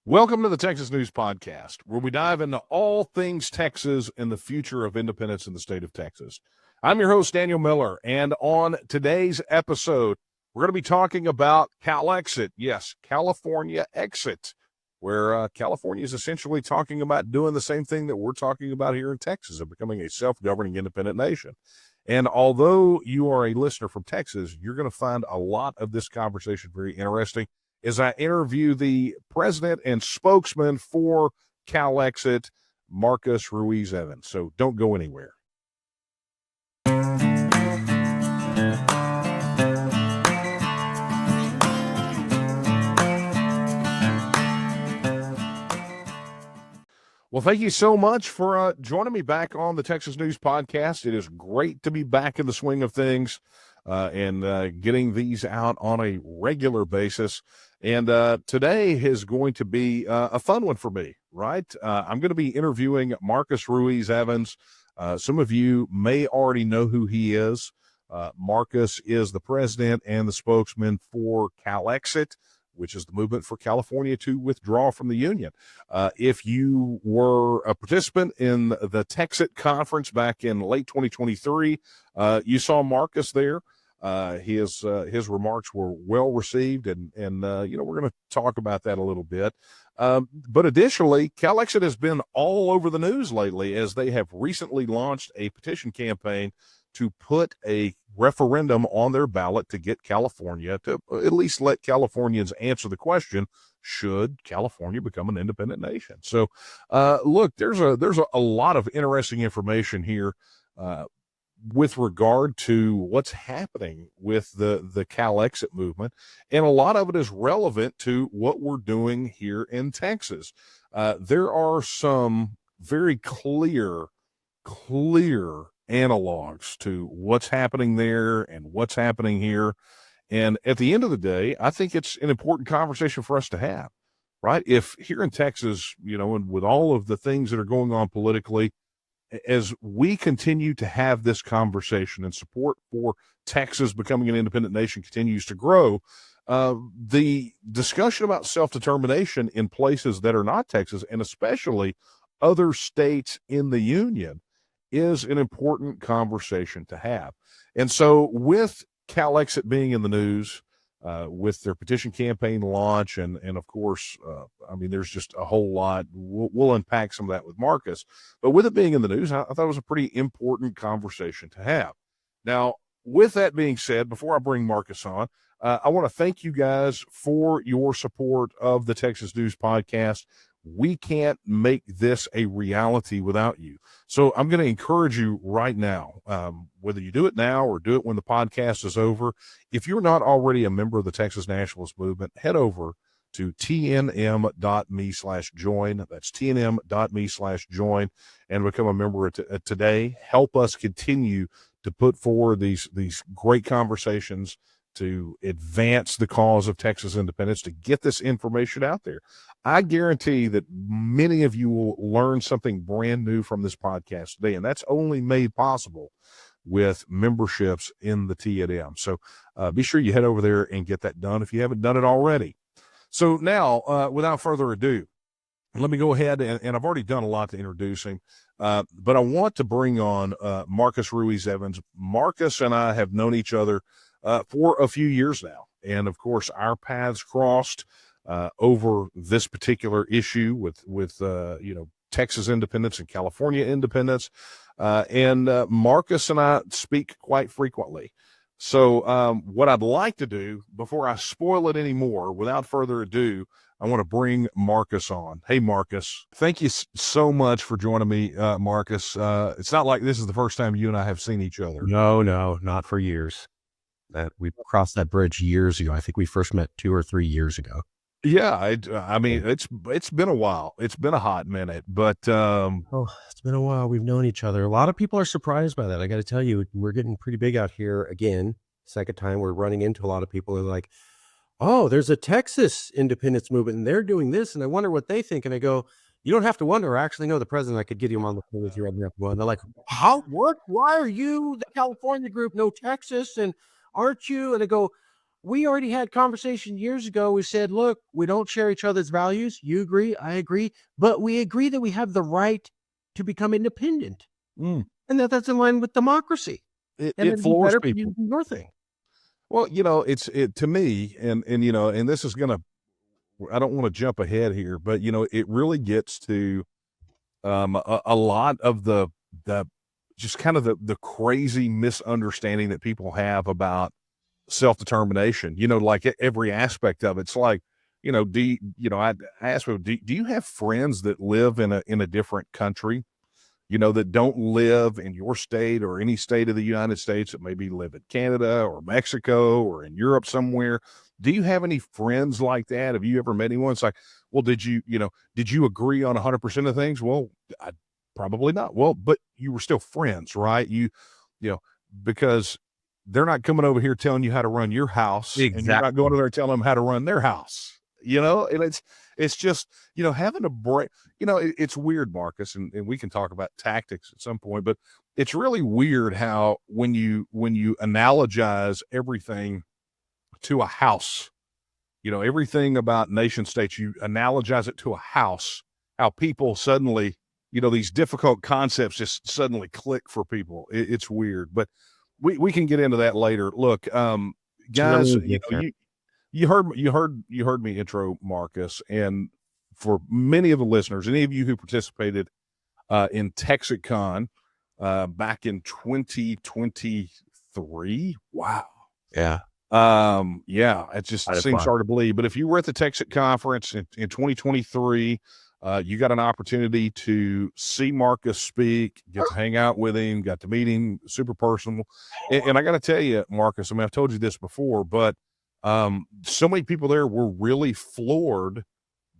Welcome to the Texas News Podcast, where we dive into all things Texas and the future of independence in the state of Texas. I'm your host, Daniel Miller, and on today's episode, we're going to be talking about CalExit. Yes, California exit, where California is essentially talking about doing the same thing that we're talking about here in Texas, of becoming a self-governing independent nation. And although you are a listener from Texas, you're going to find a lot of this conversation very interesting as I interview the president and spokesman for CalExit, Marcus Ruiz Evans. So don't go anywhere. Well, thank you so much for joining me back on the Texas News Podcast. It is great to be back in the swing of things and getting these out on a regular basis. And today is going to be a fun one for me, right? I'm going to be interviewing Marcus Ruiz Evans. Some of you may already know who he is. Marcus is the president and the spokesman for CalExit, which is the movement for California to withdraw from the union. If you were a participant in the TEXIT conference back in late 2023, you saw Marcus there. His remarks were well received, and we're going to talk about that a little bit. But additionally, CalExit has been all over the news lately as they have recently launched a petition campaign to put a referendum on their ballot to get California to at least let Californians answer the question, should California become an independent nation? So, look, there's a lot of interesting information here with regard to what's happening with the CalExit movement, and a lot of it is relevant to what we're doing here in Texas. There are some very clear analogs to what's happening there and what's happening here. And at the end of the day, I think it's an important conversation for us to have, right? If here in Texas, and with all of the things that are going on politically, as we continue to have this conversation and support for Texas becoming an independent nation continues to grow, the discussion about self-determination in places that are not Texas, and especially other states in the union, is an important conversation to have. And so with CalExit being in the news, with their petition campaign launch, and of course, there's just a whole lot. We'll unpack some of that with Marcus. But with it being in the news, I thought it was a pretty important conversation to have. Now, with that being said, before I bring Marcus on, I want to thank you guys for your support of the Texas News Podcast. We can't make this a reality without you. So I'm going to encourage you right now, whether you do it now or do it when the podcast is over. If you're not already a member of the Texas Nationalist movement, head over to tnm.me/join. That's tnm.me/join and become a member today. Help us continue to put forward these great conversations to advance the cause of Texas independence, to get this information out there. I guarantee that many of you will learn something brand new from this podcast today, and that's only made possible with memberships in the TNM. So be sure you head over there and get that done if you haven't done it already. So now, without further ado, let me go ahead, and I've already done a lot to introduce him, but I want to bring on Marcus Ruiz Evans. Marcus and I have known each other for a few years now. And of course, our paths crossed over this particular issue with Texas independence and California independence. And Marcus and I speak quite frequently. So what I'd like to do, before I spoil it anymore, without further ado, I want to bring Marcus on. Hey, Marcus, thank you so much for joining me, Marcus. It's not like this is the first time you and I have seen each other. No, not for years. That we crossed that bridge years ago. I think we first met 2 or 3 years ago. Yeah, it's been a while. It's been a hot minute, but it's been a while. We've known each other. A lot of people are surprised by that. I got to tell you, we're getting pretty big out here again. Second time we're running into a lot of people who are like, "Oh, there's a Texas independence movement, and they're doing this, and I wonder what they think." And I go, "You don't have to wonder. I actually know the president. I could get him on the phone with you right now." And they're like, "How? What? Why are you the California group? No Texas and." Aren't you? And I go, We already had conversation years ago. We said, look, we don't share each other's values. You agree, I agree, but we agree that we have the right to become independent, Mm. and that's in line with democracy. And It it'd be floors better for you to people. do your thing. Well, it to me, and and this is gonna. I don't want to jump ahead here, but it really gets to a lot of the just kind of the crazy misunderstanding that people have about self-determination, like every aspect of it. It's like, I asked people, do you have friends that live in a different country, that don't live in your state or any state of the United States, that maybe live in Canada or Mexico or in Europe somewhere? Do you have any friends like that? Have you ever met anyone? It's like, well, did you agree on 100% of things? Well, probably not. Well, but you were still friends, right? You know, because they're not coming over here telling you how to run your house, and you're not going over there telling them how to run their house. And it's just, having a break. It's weird, Marcus, and we can talk about tactics at some point, but it's really weird how when you analogize everything to a house, everything about nation states, you analogize it to a house, how people suddenly, these difficult concepts just suddenly click for people. It's weird, but we can get into that later. Look, guys, you heard me intro Marcus, and for many of the listeners, any of you who participated in TEXIT back in 2023, wow, Yeah. yeah, it just seems hard to believe. But if you were at the TEXIT conference in 2023, you got an opportunity to see Marcus speak, get to hang out with him, got to meet him, super personal. And I got to tell you, Marcus, I mean, I've told you this before, but so many people there were really floored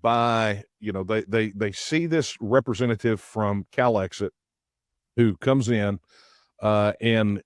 by, they see this representative from CalExit who comes in and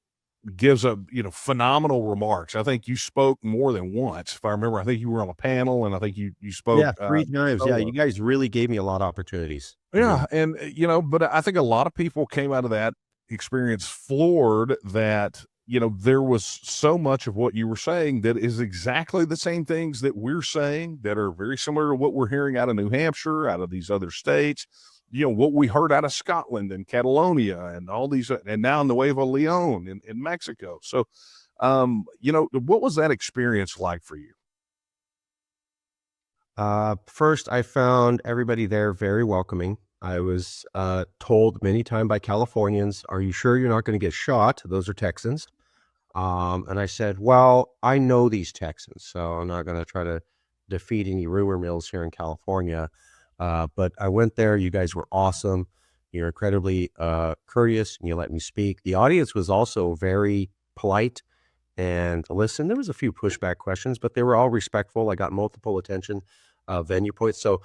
gives a phenomenal remarks. I think you spoke more than once, if I remember. I think you were on a panel, and I think you spoke 3 times. Yeah, solo. you guys really gave me a lot of opportunities. Yeah, and but I think a lot of people came out of that experience floored that there was so much of what you were saying that is exactly the same things that we're saying, that are very similar to what we're hearing out of New Hampshire, out of these other states, what we heard out of Scotland and Catalonia and all these, and now in Nuevo Leon in Mexico. So, what was that experience like for you? First, I found everybody there very welcoming. I was told many times by Californians, "Are you sure you're not going to get shot? Those are Texans." And I said, "Well, I know these Texans, so I'm not going to try to defeat any rumor mills here in California." But I went there. You guys were awesome. You're incredibly courteous, and you let me speak. The audience was also very polite and listen. There was a few pushback questions, but they were all respectful. I got multiple attention venue points. So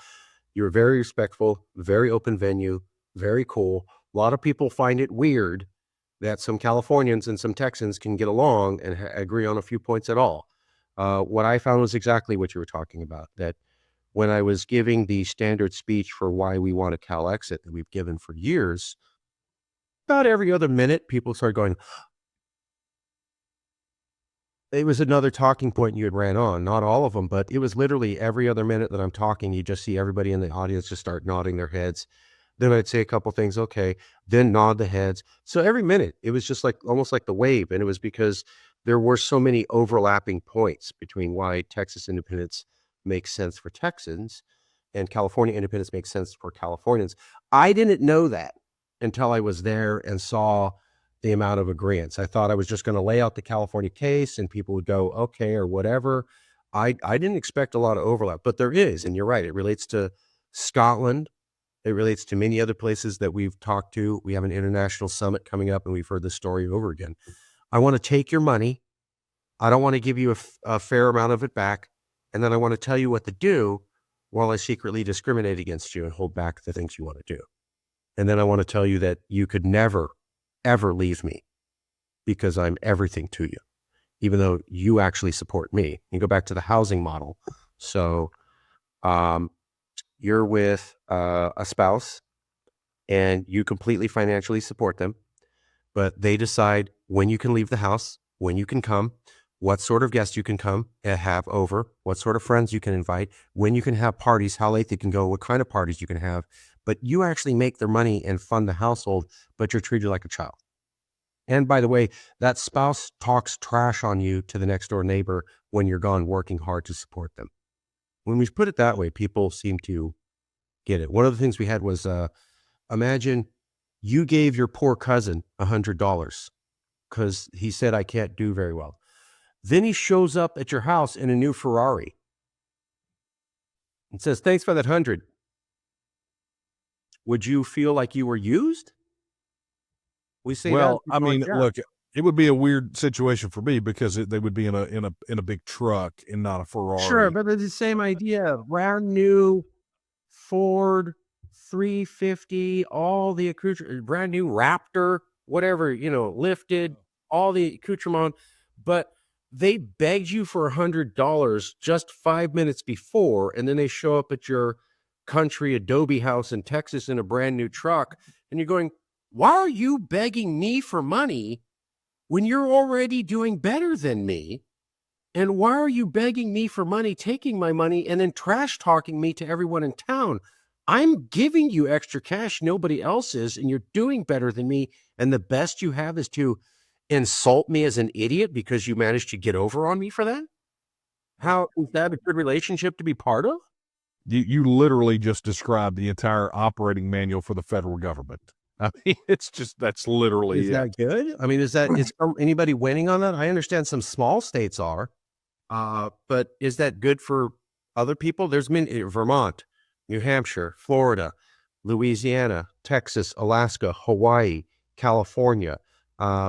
you were very respectful, very open venue, very cool. A lot of people find it weird that some Californians and some Texans can get along and agree on a few points at all. What I found was exactly what you were talking about, that when I was giving the standard speech for why we want a CalExit that we've given for years, about every other minute, people started going, it was another talking point you had ran on, not all of them, but it was literally every other minute that I'm talking, you just see everybody in the audience just start nodding their heads. Then I'd say a couple things, okay, then nod the heads. So every minute, it was just like almost like the wave. And it was because there were so many overlapping points between why Texas independence makes sense for Texans and California independence makes sense for Californians. I didn't know that until I was there and saw the amount of agreements. I thought I was just going to lay out the California case and people would go, okay, or whatever. I didn't expect a lot of overlap, but there is. And you're right. It relates to Scotland. It relates to many other places that we've talked to. We have an international summit coming up and we've heard this story over again. I want to take your money. I don't want to give you a fair amount of it back. And then I want to tell you what to do while I secretly discriminate against you and hold back the things you want to do. And then I want to tell you that you could never, ever leave me because I'm everything to you, even though you actually support me. You go back to the housing model. So you're with a spouse and you completely financially support them, but they decide when you can leave the house, when you can come, what sort of guests you can come and have over, what sort of friends you can invite, when you can have parties, how late they can go, what kind of parties you can have. But you actually make their money and fund the household, but you're treated like a child. And by the way, that spouse talks trash on you to the next door neighbor when you're gone working hard to support them. When we put it that way, people seem to get it. One of the things we had was, imagine you gave your poor cousin $100 because he said, I can't do very well. Then he shows up at your house in a new Ferrari and says, thanks for that 100. Would you feel like you were used? We say Well, that. I mean, Like, yeah. look, it would be a weird situation for me because they would be in a big truck and not a Ferrari. Sure, but it's the same idea. Brand new Ford 350, all the accoutrement, brand new Raptor, whatever, lifted, all the accoutrement. But they begged you for $100 just 5 minutes before, and then they show up at your country adobe house in Texas in a brand new truck, and you're going, why are you begging me for money when you're already doing better than me? And why are you begging me for money, taking my money, and then trash talking me to everyone in town? I'm giving you extra cash nobody else is, and you're doing better than me. And the best you have is to insult me as an idiot because you managed to get over on me for that? How is that a good relationship to be part of? You literally just described the entire operating manual for the federal government. I mean, that's literally Is that good? I mean, is anybody winning on that? I understand some small states are, but is that good for other people? There's Vermont, New Hampshire, Florida, Louisiana, Texas, Alaska, Hawaii, California.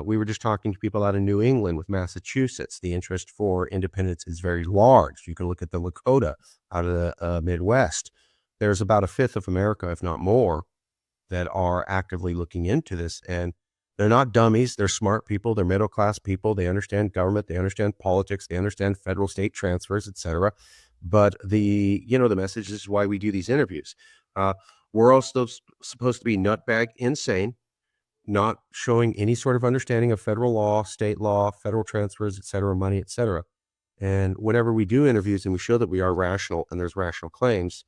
We were just talking to people out of New England with Massachusetts. The interest for independence is very large. You can look at the Lakota out of the Midwest. There's about a fifth of America, if not more, that are actively looking into this. And they're not dummies. They're smart people. They're middle-class people. They understand government. They understand politics. They understand federal state transfers, etc. But the message is why we do these interviews. We're also supposed to be nutbag insane, not showing any sort of understanding of federal law, state law, federal transfers, etc., money, etc. And whenever we do interviews and we show that we are rational and there's rational claims,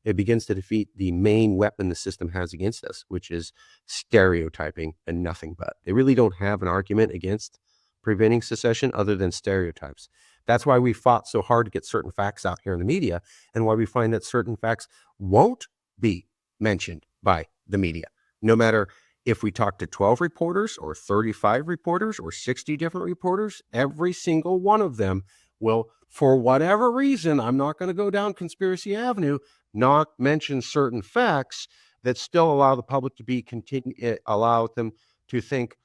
it begins to defeat the main weapon the system has against us, which is stereotyping and nothing but. They really don't have an argument against preventing secession other than stereotypes. That's why we fought so hard to get certain facts out here in the media, and why we find that certain facts won't be mentioned by the media. No matter if we talk to 12 reporters or 35 reporters or 60 different reporters, every single one of them will, for whatever reason, I'm not going to go down conspiracy avenue, not mention certain facts that still allow the public to allow them to think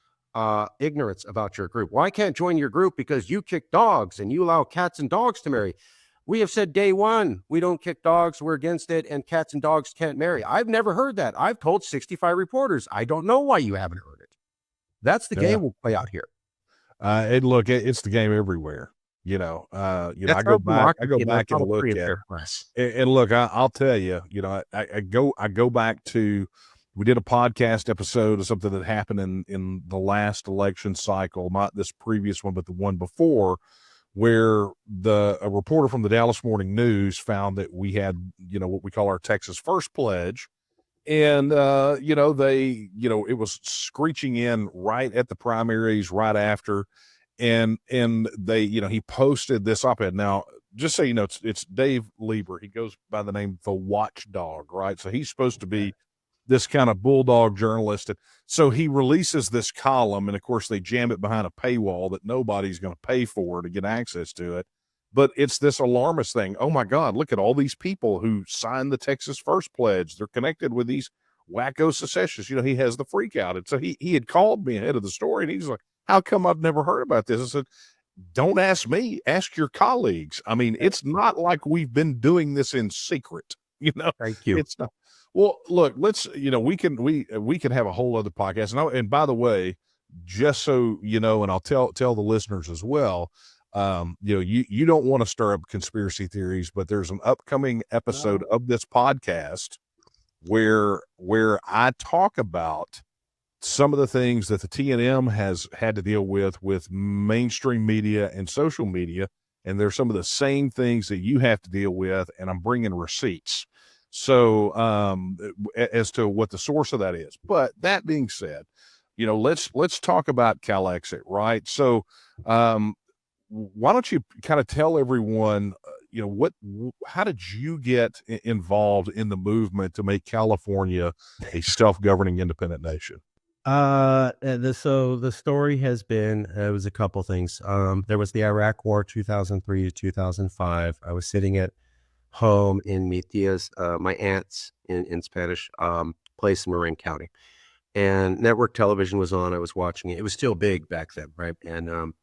ignorance about your group. Well, I can't join your group because you kick dogs and you allow cats and dogs to marry. We have said day one, we don't kick dogs, we're against it, and cats and dogs can't marry. I've never heard that. I've told 65 reporters. I don't know why you haven't heard it. That's the game we'll play out here. It's the game everywhere. I go back and look at, and look, I'll tell you, I go back to, we did a podcast episode of something that happened in the last election cycle, not this previous one, but the one before, where a reporter from the Dallas Morning News found that we had, what we call our Texas First Pledge. And, it was screeching in right at the primaries, right after. And they, he posted this op-ed. Now, just so you know, it's Dave Lieber. He goes by the name The Watchdog, right? So he's supposed to be this kind of bulldog journalist. And so he releases this column, and of course they jam it behind a paywall that nobody's going to pay for to get access to it. But it's this alarmist thing. Oh my God, look at all these people who signed the Texas First Pledge. They're connected with these wacko secessionists. He has the freak out. And so he had called me ahead of the story, and he's like, how come I've never heard about this? I said, don't ask me, ask your colleagues. I mean, it's not like we've been doing this in secret. Thank you. It's not. Well, look, let's, we can have a whole other podcast. And by the way, just so you know, and I'll tell the listeners as well, you don't want to stir up conspiracy theories, but there's an upcoming episode of this podcast where I talk about some of the things that the TNM has had to deal with mainstream media and social media, and they're some of the same things that you have to deal with, and I'm bringing receipts. So as to what the source of that is. But that being said, let's talk about CalExit, right? So why don't you kind of tell everyone, how did you get involved in the movement to make California a self-governing independent nation? So the story has been, it was a couple things. There was the Iraq War, 2003 to 2005. I was sitting at home in mi tia's, my aunt's in Spanish, place in Marin County, and network television was on. I was watching it. It was still big back then, right? And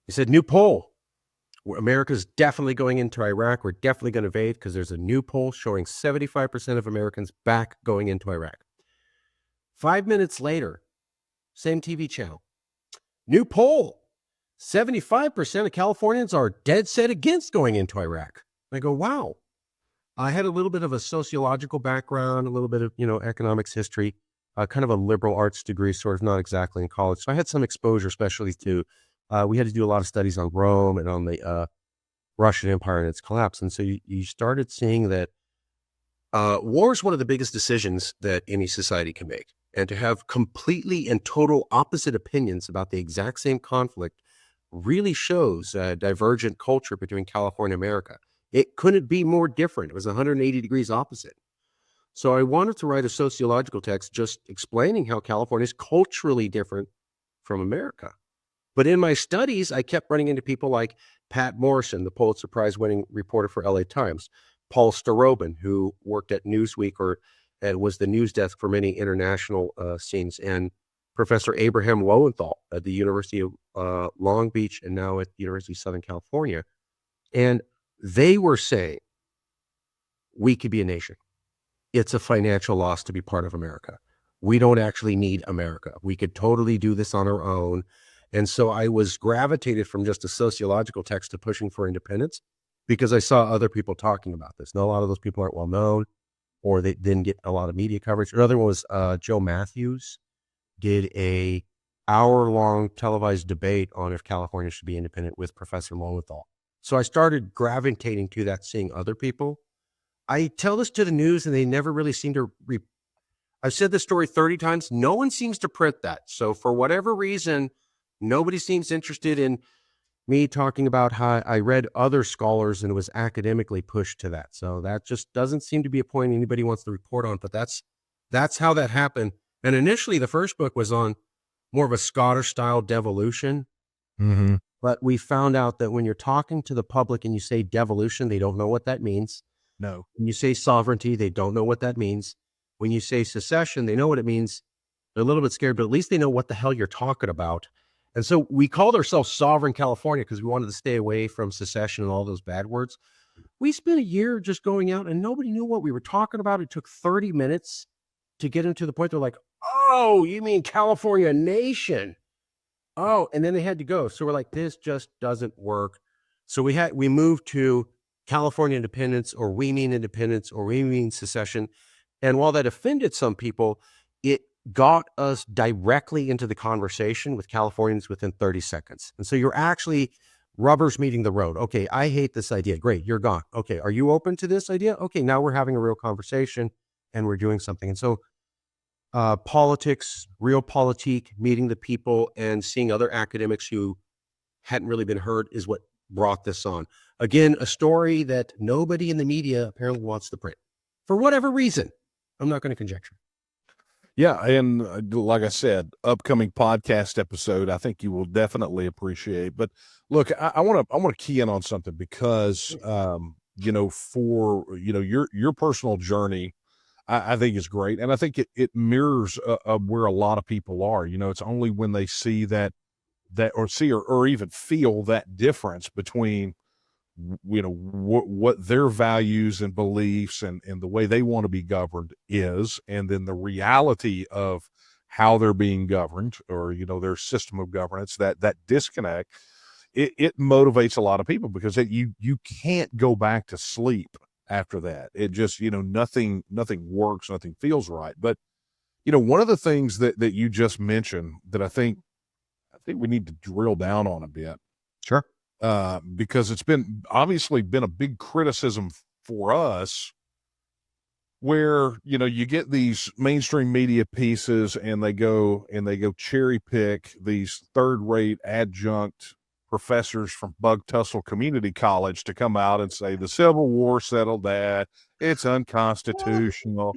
he said, new poll. America's definitely going into Iraq. We're definitely going to invade because there's a new poll showing 75% of Americans back going into Iraq. 5 minutes later, same TV channel, new poll, 75% of Californians are dead set against going into Iraq. I go, wow. I had a little bit of a sociological background, a little bit of, economics history, kind of a liberal arts degree, sort of not exactly in college. So I had some exposure, especially to, we had to do a lot of studies on Rome and on the Russian Empire and its collapse. And so you started seeing that war is one of the biggest decisions that any society can make. And to have completely and total opposite opinions about the exact same conflict really shows a divergent culture between California and America. It couldn't be more different. It was 180 degrees opposite. So I wanted to write a sociological text just explaining how California is culturally different from America. But in my studies, I kept running into people like Pat Morrison, the Pulitzer Prize winning reporter for LA Times, Paul Starobin, who worked at Newsweek and was the news desk for many international scenes, and Professor Abraham Lowenthal at the University of Long Beach and now at the University of Southern California. And they were saying, we could be a nation. It's a financial loss to be part of America. We don't actually need America. We could totally do this on our own. And so I was gravitated from just a sociological text to pushing for independence because I saw other people talking about this. Now, a lot of those people aren't well known, or they didn't get a lot of media coverage. Another one was Joe Matthews did a hour-long televised debate on if California should be independent with Professor Lowenthal. So I started gravitating to that, seeing other people. I tell this to the news and they never really seem to I've said this story 30 times. No one seems to print that. So for whatever reason, nobody seems interested in me talking about how I read other scholars and it was academically pushed to that. So that just doesn't seem to be a point anybody wants to report on, but that's how that happened. And initially the first book was on more of a Scottish style devolution. Mm-hmm. But we found out that when you're talking to the public and you say devolution, they don't know what that means. No. When you say sovereignty, they don't know what that means. When you say secession, they know what it means. They're a little bit scared, but at least they know what the hell you're talking about. And so we called ourselves Sovereign California because we wanted to stay away from secession and all those bad words. We spent a year just going out and nobody knew what we were talking about. It took 30 minutes to get into the point. They're like, oh, you mean California nation? Oh, and then they had to go. So we're like, this just doesn't work. So we moved to California independence, or we mean independence, or we mean secession. And while that offended some people, it got us directly into the conversation with Californians within 30 seconds. And so you're actually rubber's meeting the road. Okay, I hate this idea. Great, you're gone. Okay, are you open to this idea? Okay, now we're having a real conversation and we're doing something. And so politics, real politique, meeting the people and seeing other academics who hadn't really been heard is what brought this on. Again, a story that nobody in the media apparently wants to print for whatever reason. I'm not going to conjecture. Yeah, and like I said, upcoming podcast episode, I think you will definitely appreciate. But look, I want to key in on something because for your personal journey, I think is great, and I think it mirrors where a lot of people are. It's only when they see that or see or even feel that difference between what their values and beliefs and the way they want to be governed is, and then the reality of how they're being governed, or their system of governance, that disconnect, it motivates a lot of people because you can't go back to sleep after that. It just nothing works, nothing feels right. But one of the things that you just mentioned that I think we need to drill down on a bit, Sure. because it's obviously been a big criticism for us, where you get these mainstream media pieces and they go cherry pick these third-rate adjunct professors from Bug Tussle Community College to come out and say the Civil War settled that, it's unconstitutional,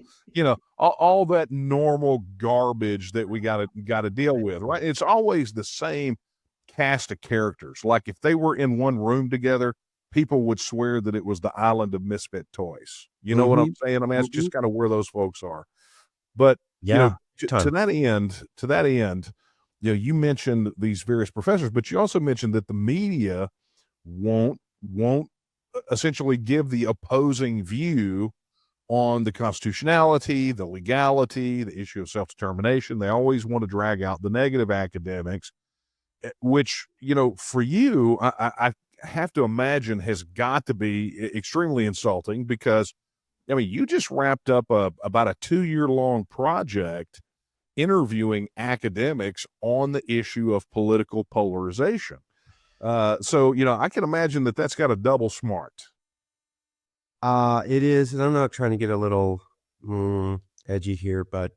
all that normal garbage that we got to deal with, right? It's always the same cast of characters. Like if they were in one room together, people would swear that it was the island of misfit toys. You know what I'm saying? I mean, that's just kind of where those folks are. But Yeah, to that end, you mentioned these various professors, but you also mentioned that the media won't essentially give the opposing view on the constitutionality, the legality, the issue of self-determination. They always want to drag out the negative academics, which, for you, I have to imagine has got to be extremely insulting, because I mean, you just wrapped up about a 2-year-long project interviewing academics on the issue of political polarization. So, I can imagine that that's got a double smart. It is, and I'm not trying to get a little edgy here, but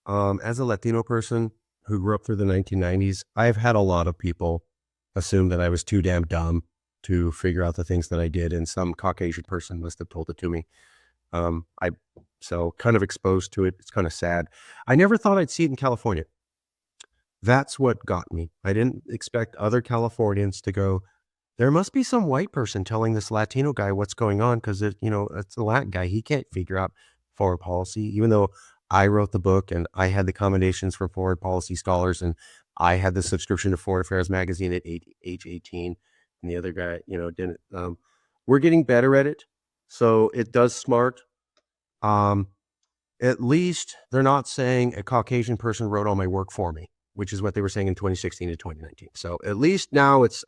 as a Latino person who grew up through the 1990s, I've had a lot of people assume that I was too damn dumb to figure out the things that I did, and some Caucasian person must have told it to me. So kind of exposed to it. It's kind of sad. I never thought I'd see it in California. That's what got me. I didn't expect other Californians to go, there must be some white person telling this Latino guy what's going on, because it's a Latin guy. He can't figure out foreign policy, even though I wrote the book and I had the commendations from foreign policy scholars, and I had the subscription to Foreign Affairs magazine at age 18, and the other guy, didn't. We're getting better at it, so it does smart. At least they're not saying a Caucasian person wrote all my work for me, which is what they were saying in 2016 to 2019. So at least now it's,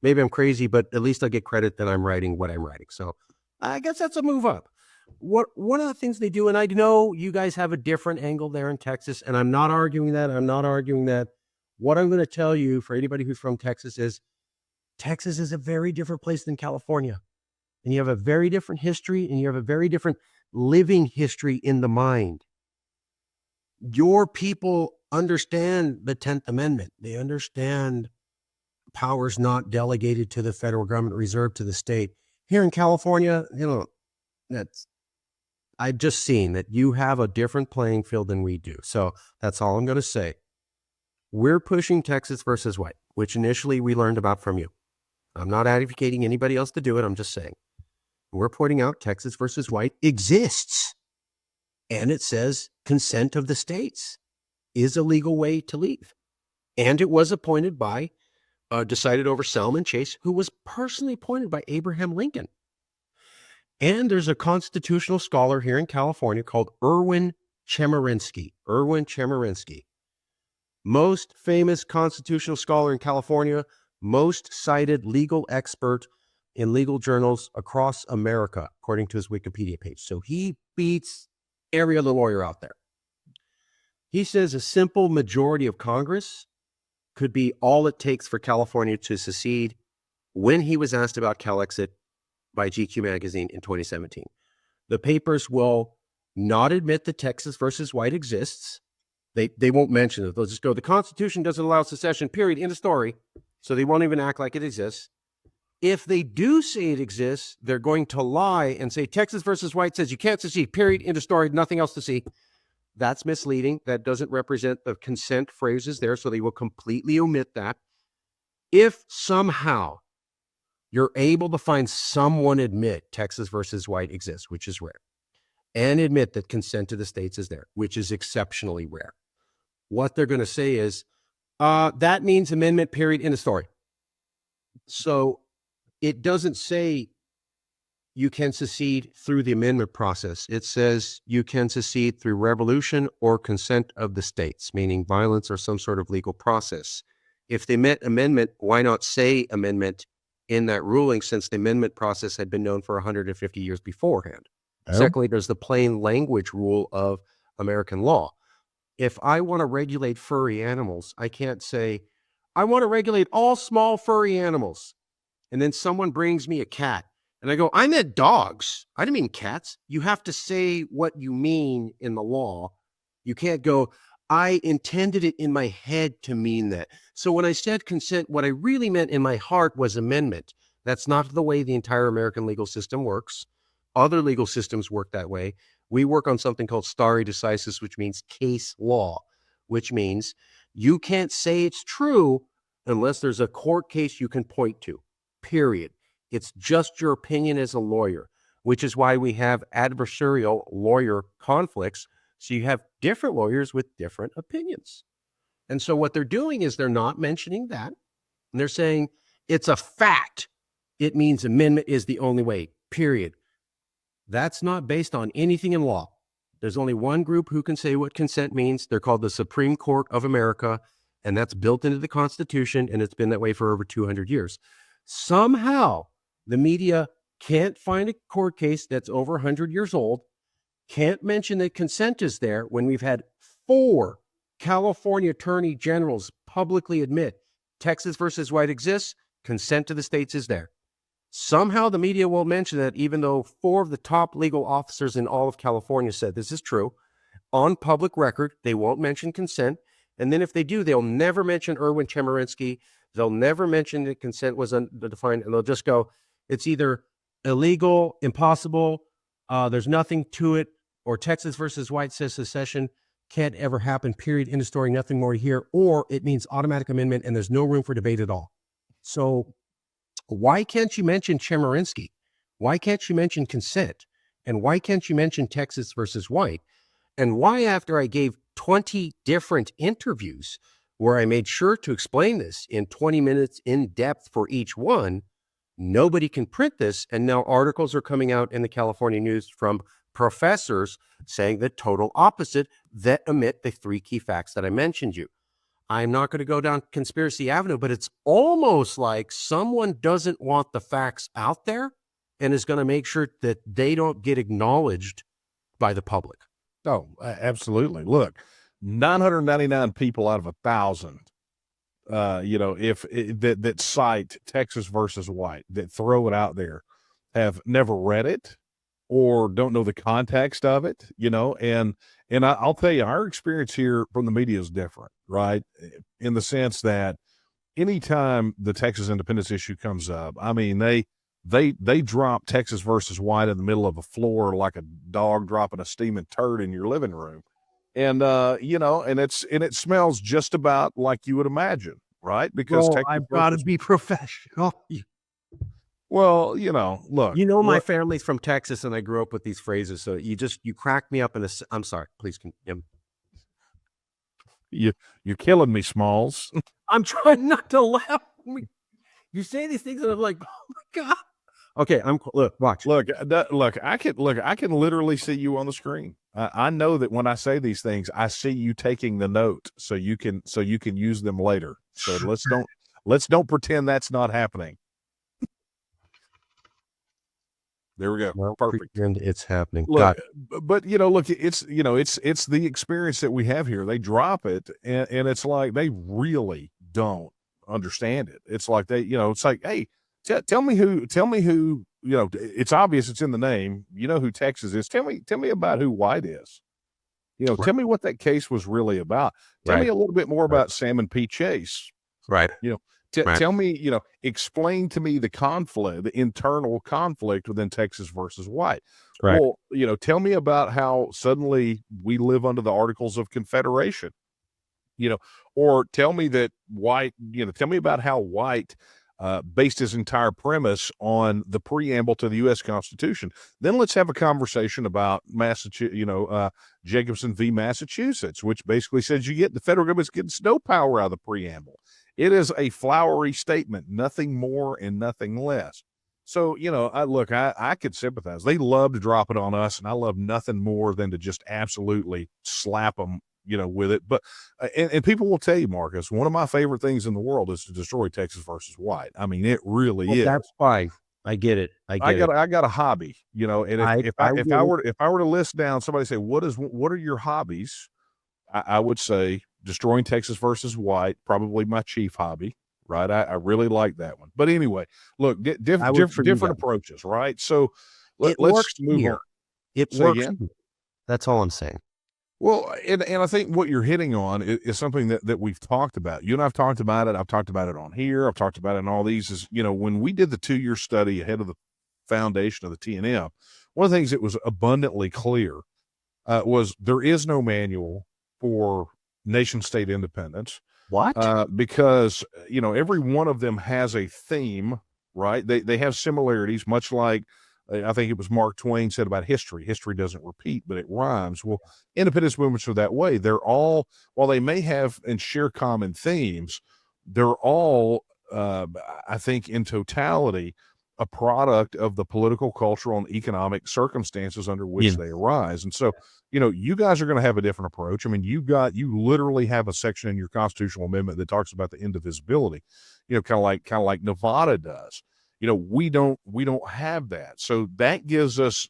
maybe I'm crazy, but at least I get credit that I'm writing what I'm writing. So I guess that's a move up. One of the things they do, and I know you guys have a different angle there in Texas, and I'm not arguing that. What I'm going to tell you, for anybody who's from Texas, is Texas is a very different place than California. And you have a very different history, and you have a very different living history in the mind. Your people understand the 10th Amendment. They understand powers not delegated to the federal government, reserved to the state. Here in California, I've just seen that you have a different playing field than we do. So that's all I'm going to say. We're pushing Texas versus white, which initially we learned about from you. I'm not advocating anybody else to do it. I'm just saying. We're pointing out Texas versus white exists. And it says consent of the states is a legal way to leave. And it was appointed by, decided over Selman Chase, who was personally appointed by Abraham Lincoln. And there's a constitutional scholar here in California called Erwin Chemerinsky. Most famous constitutional scholar in California, most cited legal expert in legal journals across America, according to his Wikipedia page. So he beats every other lawyer out there. He says a simple majority of Congress could be all it takes for California to secede, when he was asked about CalExit by GQ magazine in 2017. The papers will not admit that Texas versus white exists. They won't mention it. They'll just go, the Constitution doesn't allow secession, period, end of story. So they won't even act like it exists. If they do say it exists, they're going to lie and say Texas versus white says you can't secede, period, end of story, nothing else to see. That's misleading. That doesn't represent the consent phrases there, so they will completely omit that. If somehow you're able to find someone admit Texas versus white exists, which is rare, and admit that consent to the states is there, which is exceptionally rare, what they're going to say is, that means amendment, period, end of story. So it doesn't say you can secede through the amendment process. It says you can secede through revolution or consent of the states, meaning violence or some sort of legal process. If they meant amendment, why not say amendment in that ruling, since the amendment process had been known for 150 years beforehand? Oh. Secondly, there's the plain language rule of American law. if I want to regulate furry animals, I can't say, I want to regulate all small furry animals. And then someone brings me a cat and I go, I meant dogs. I didn't mean cats. You have to say what you mean in the law. You can't go, I intended it in my head to mean that. So when I said consent, what I really meant in my heart was amendment. That's not the way the entire American legal system works. Other legal systems work that way. We work on something called stare decisis, which means case law, which means you can't say it's true unless there's a court case you can point to, period. It's just your opinion as a lawyer, which is why we have adversarial lawyer conflicts. So you have different lawyers with different opinions. And so what they're doing is they're not mentioning that. And they're saying it's a fact. It means amendment is the only way, period. That's not based on anything in law. There's only one group who can say what consent means. They're called the Supreme Court of America, and that's built into the Constitution, and it's been that way for over 200 years. Somehow, the media can't find a court case that's over 100 years old, can't mention that consent is there when we've had 4 California attorney generals publicly admit Texas versus White exists, consent to the states is there. Somehow the media won't mention that, even though 4 of the top legal officers in all of California said this is true. On public record, they won't mention consent. And then if they do, they'll never mention Erwin Chemerinsky. They'll never mention that consent was undefined. And they'll just go, it's either illegal, impossible, there's nothing to it, or Texas versus White says secession can't ever happen, period, end of story, nothing more here, or it means automatic amendment and there's no room for debate at all. So why can't you mention Chemerinsky? Why can't you mention consent? And why can't you mention Texas versus White? And why, after I gave 20 different interviews where I made sure to explain this in 20 minutes in depth for each one, nobody can print this, and now articles are coming out in the California news from professors saying the total opposite, that omit the 3 key facts that I mentioned you. I'm not going to go down conspiracy avenue, but it's almost like someone doesn't want the facts out there and is going to make sure that they don't get acknowledged by the public. Oh, absolutely. Look, 999 people out of 1,000, that cite Texas versus White, that throw it out there, have never read it or don't know the context of it, and I'll tell you, our experience here from the media is different, right? In the sense that anytime the Texas independence issue comes up, I mean, they drop Texas versus White in the middle of a floor like a dog dropping a steaming turd in your living room. And, and it smells just about like you would imagine, right? Because I've got to be professional. Well, look. My family's from Texas, and I grew up with these phrases. So you crack me up I'm sorry, please. You're killing me, Smalls. I'm trying not to laugh. You say these things, and I'm like, oh my God. Okay, watch. Look, I can literally see you on the screen. I know that when I say these things, I see you taking the note so you can use them later. So let's don't pretend that's not happening. There we go. Well, perfect. It's happening. Look, but it's the experience that we have here. They drop it, and it's like they really don't understand it. It's like it's like, hey, tell me who. It's obvious. It's in the name. You know who Texas is. Tell me about who White is. Right. Tell me what that case was really about. Tell me a little bit more about Salmon P. Chase. Right. Tell me, explain to me the conflict, the internal conflict within Texas versus White. Right. Well, tell me about how suddenly we live under the Articles of Confederation, or tell me that White, tell me about how White based his entire premise on the preamble to the U.S. Constitution. Then let's have a conversation about Jacobson v. Massachusetts, which basically says the federal government's getting no power out of the preamble. It is a flowery statement, nothing more and nothing less. So, I could sympathize. They love to drop it on us, and I love nothing more than to just absolutely slap them, with it. But, and people will tell you, Marcus, one of my favorite things in the world is to destroy Texas versus White. I mean, it really is. That's fine. I get it. I got a hobby, and if I were to list down, somebody say, what are your hobbies? I would say Destroying Texas versus White, probably my chief hobby, right? I really like that one. But anyway, look, I would for you different guys. approaches, right? So It let's works move on. here. It Say works again. here. That's all I'm saying. Well, and I think what you're hitting on is something that we've talked about. You and I've talked about it. I've talked about it on here. I've talked about it in all these. Is when we did the 2-year study ahead of the foundation of the TNM, one of the things that was abundantly clear was there is no manual for nation state independence. What? Because every one of them has a theme, right? They have similarities, much like I think it was Mark Twain said about history. History doesn't repeat, but it rhymes. Well, independence movements are that way. They're all, while they may have and share common themes, they're all, I think, in totality, a product of the political, cultural, and economic circumstances under which they arise. And so, you guys are going to have a different approach. I mean, you literally have a section in your constitutional amendment that talks about the indivisibility, kind of like Nevada does. We don't have that. So that gives us,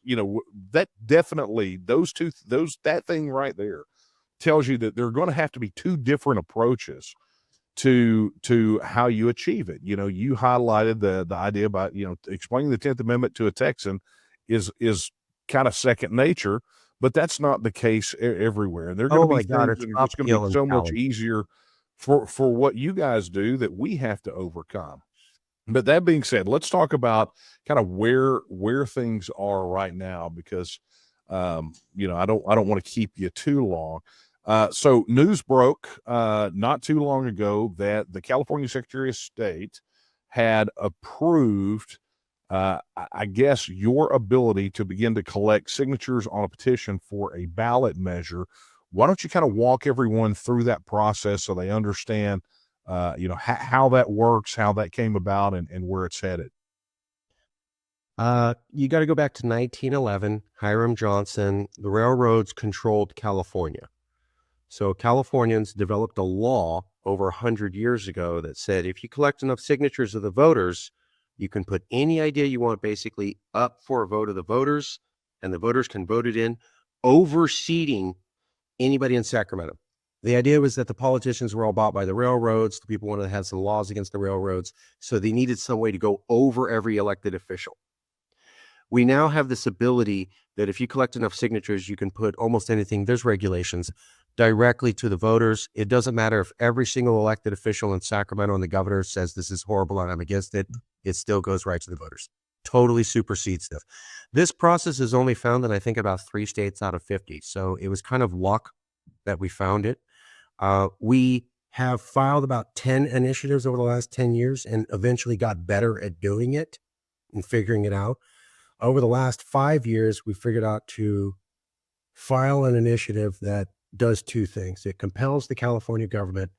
that definitely that thing right there tells you that there are going to have to be two different approaches to how you achieve it. You highlighted the idea about, explaining the 10th Amendment to a Texan is kind of second nature, but that's not the case everywhere. And there are going Oh to be my God, things it's that are just going to be uphill and so much challenge. easier for what you guys do that we have to overcome. But that being said, let's talk about kind of where things are right now, because I don't want to keep you too long. So news broke not too long ago that the California Secretary of State had approved, I guess, your ability to begin to collect signatures on a petition for a ballot measure. Why don't you kind of walk everyone through that process so they understand, how that works, how that came about, and where it's headed? You got to go back to 1911, Hiram Johnson. The railroads controlled California. So Californians developed a law over 100 years ago that said if you collect enough signatures of the voters, you can put any idea you want basically up for a vote of the voters, and the voters can vote it in, overseating anybody in Sacramento. The idea was that the politicians were all bought by the railroads. The people wanted to have some laws against the railroads. So they needed some way to go over every elected official. We now have this ability that if you collect enough signatures, you can put almost anything, there's regulations, directly to the voters. It doesn't matter if every single elected official in Sacramento and the governor says this is horrible and I'm against it, it still goes right to the voters. Totally supersedes stuff. This process is only found in, I think, about 3 states out of 50. So it was kind of luck that we found it. We have filed about 10 initiatives over the last 10 years and eventually got better at doing it and figuring it out. Over the last 5 years, we figured out to file an initiative that does 2 things. It compels the California government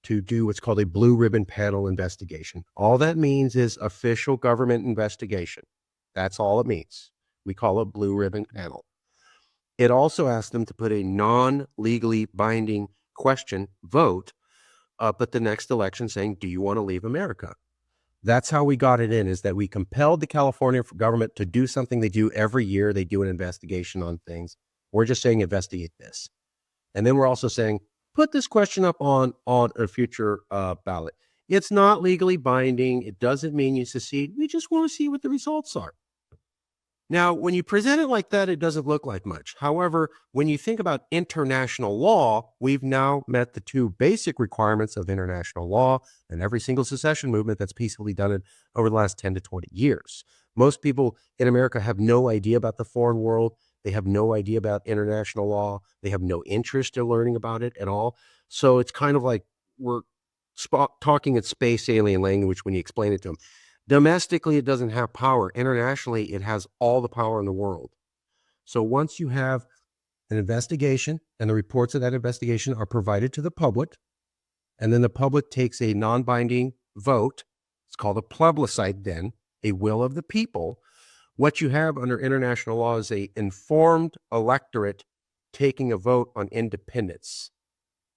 to do what's called a blue ribbon panel investigation. All that means is official government investigation. That's all it means. We call it blue ribbon panel. It also asks them to put a non-legally binding question vote up at the next election saying, do you want to leave America? That's how we got it in, is that we compelled the California government to do something they do every year. They do an investigation on things. We're just saying investigate this. And then we're also saying, put this question up on a future ballot. It's not legally binding. It doesn't mean you secede. We just want to see what the results are. Now, when you present it like that, it doesn't look like much. However, when you think about international law, we've now met the 2 basic requirements of international law, and every single secession movement that's peacefully done it over the last 10 to 20 years. Most people in America have no idea about the foreign world. They have no idea about international law. They have no interest in learning about it at all. So it's kind of like we're talking in space alien language when you explain it to them. Domestically, it doesn't have power. Internationally, it has all the power in the world. So once you have an investigation and the reports of that investigation are provided to the public, and then the public takes a non-binding vote, it's called a plebiscite then, a will of the people, what you have under international law is a informed electorate taking a vote on independence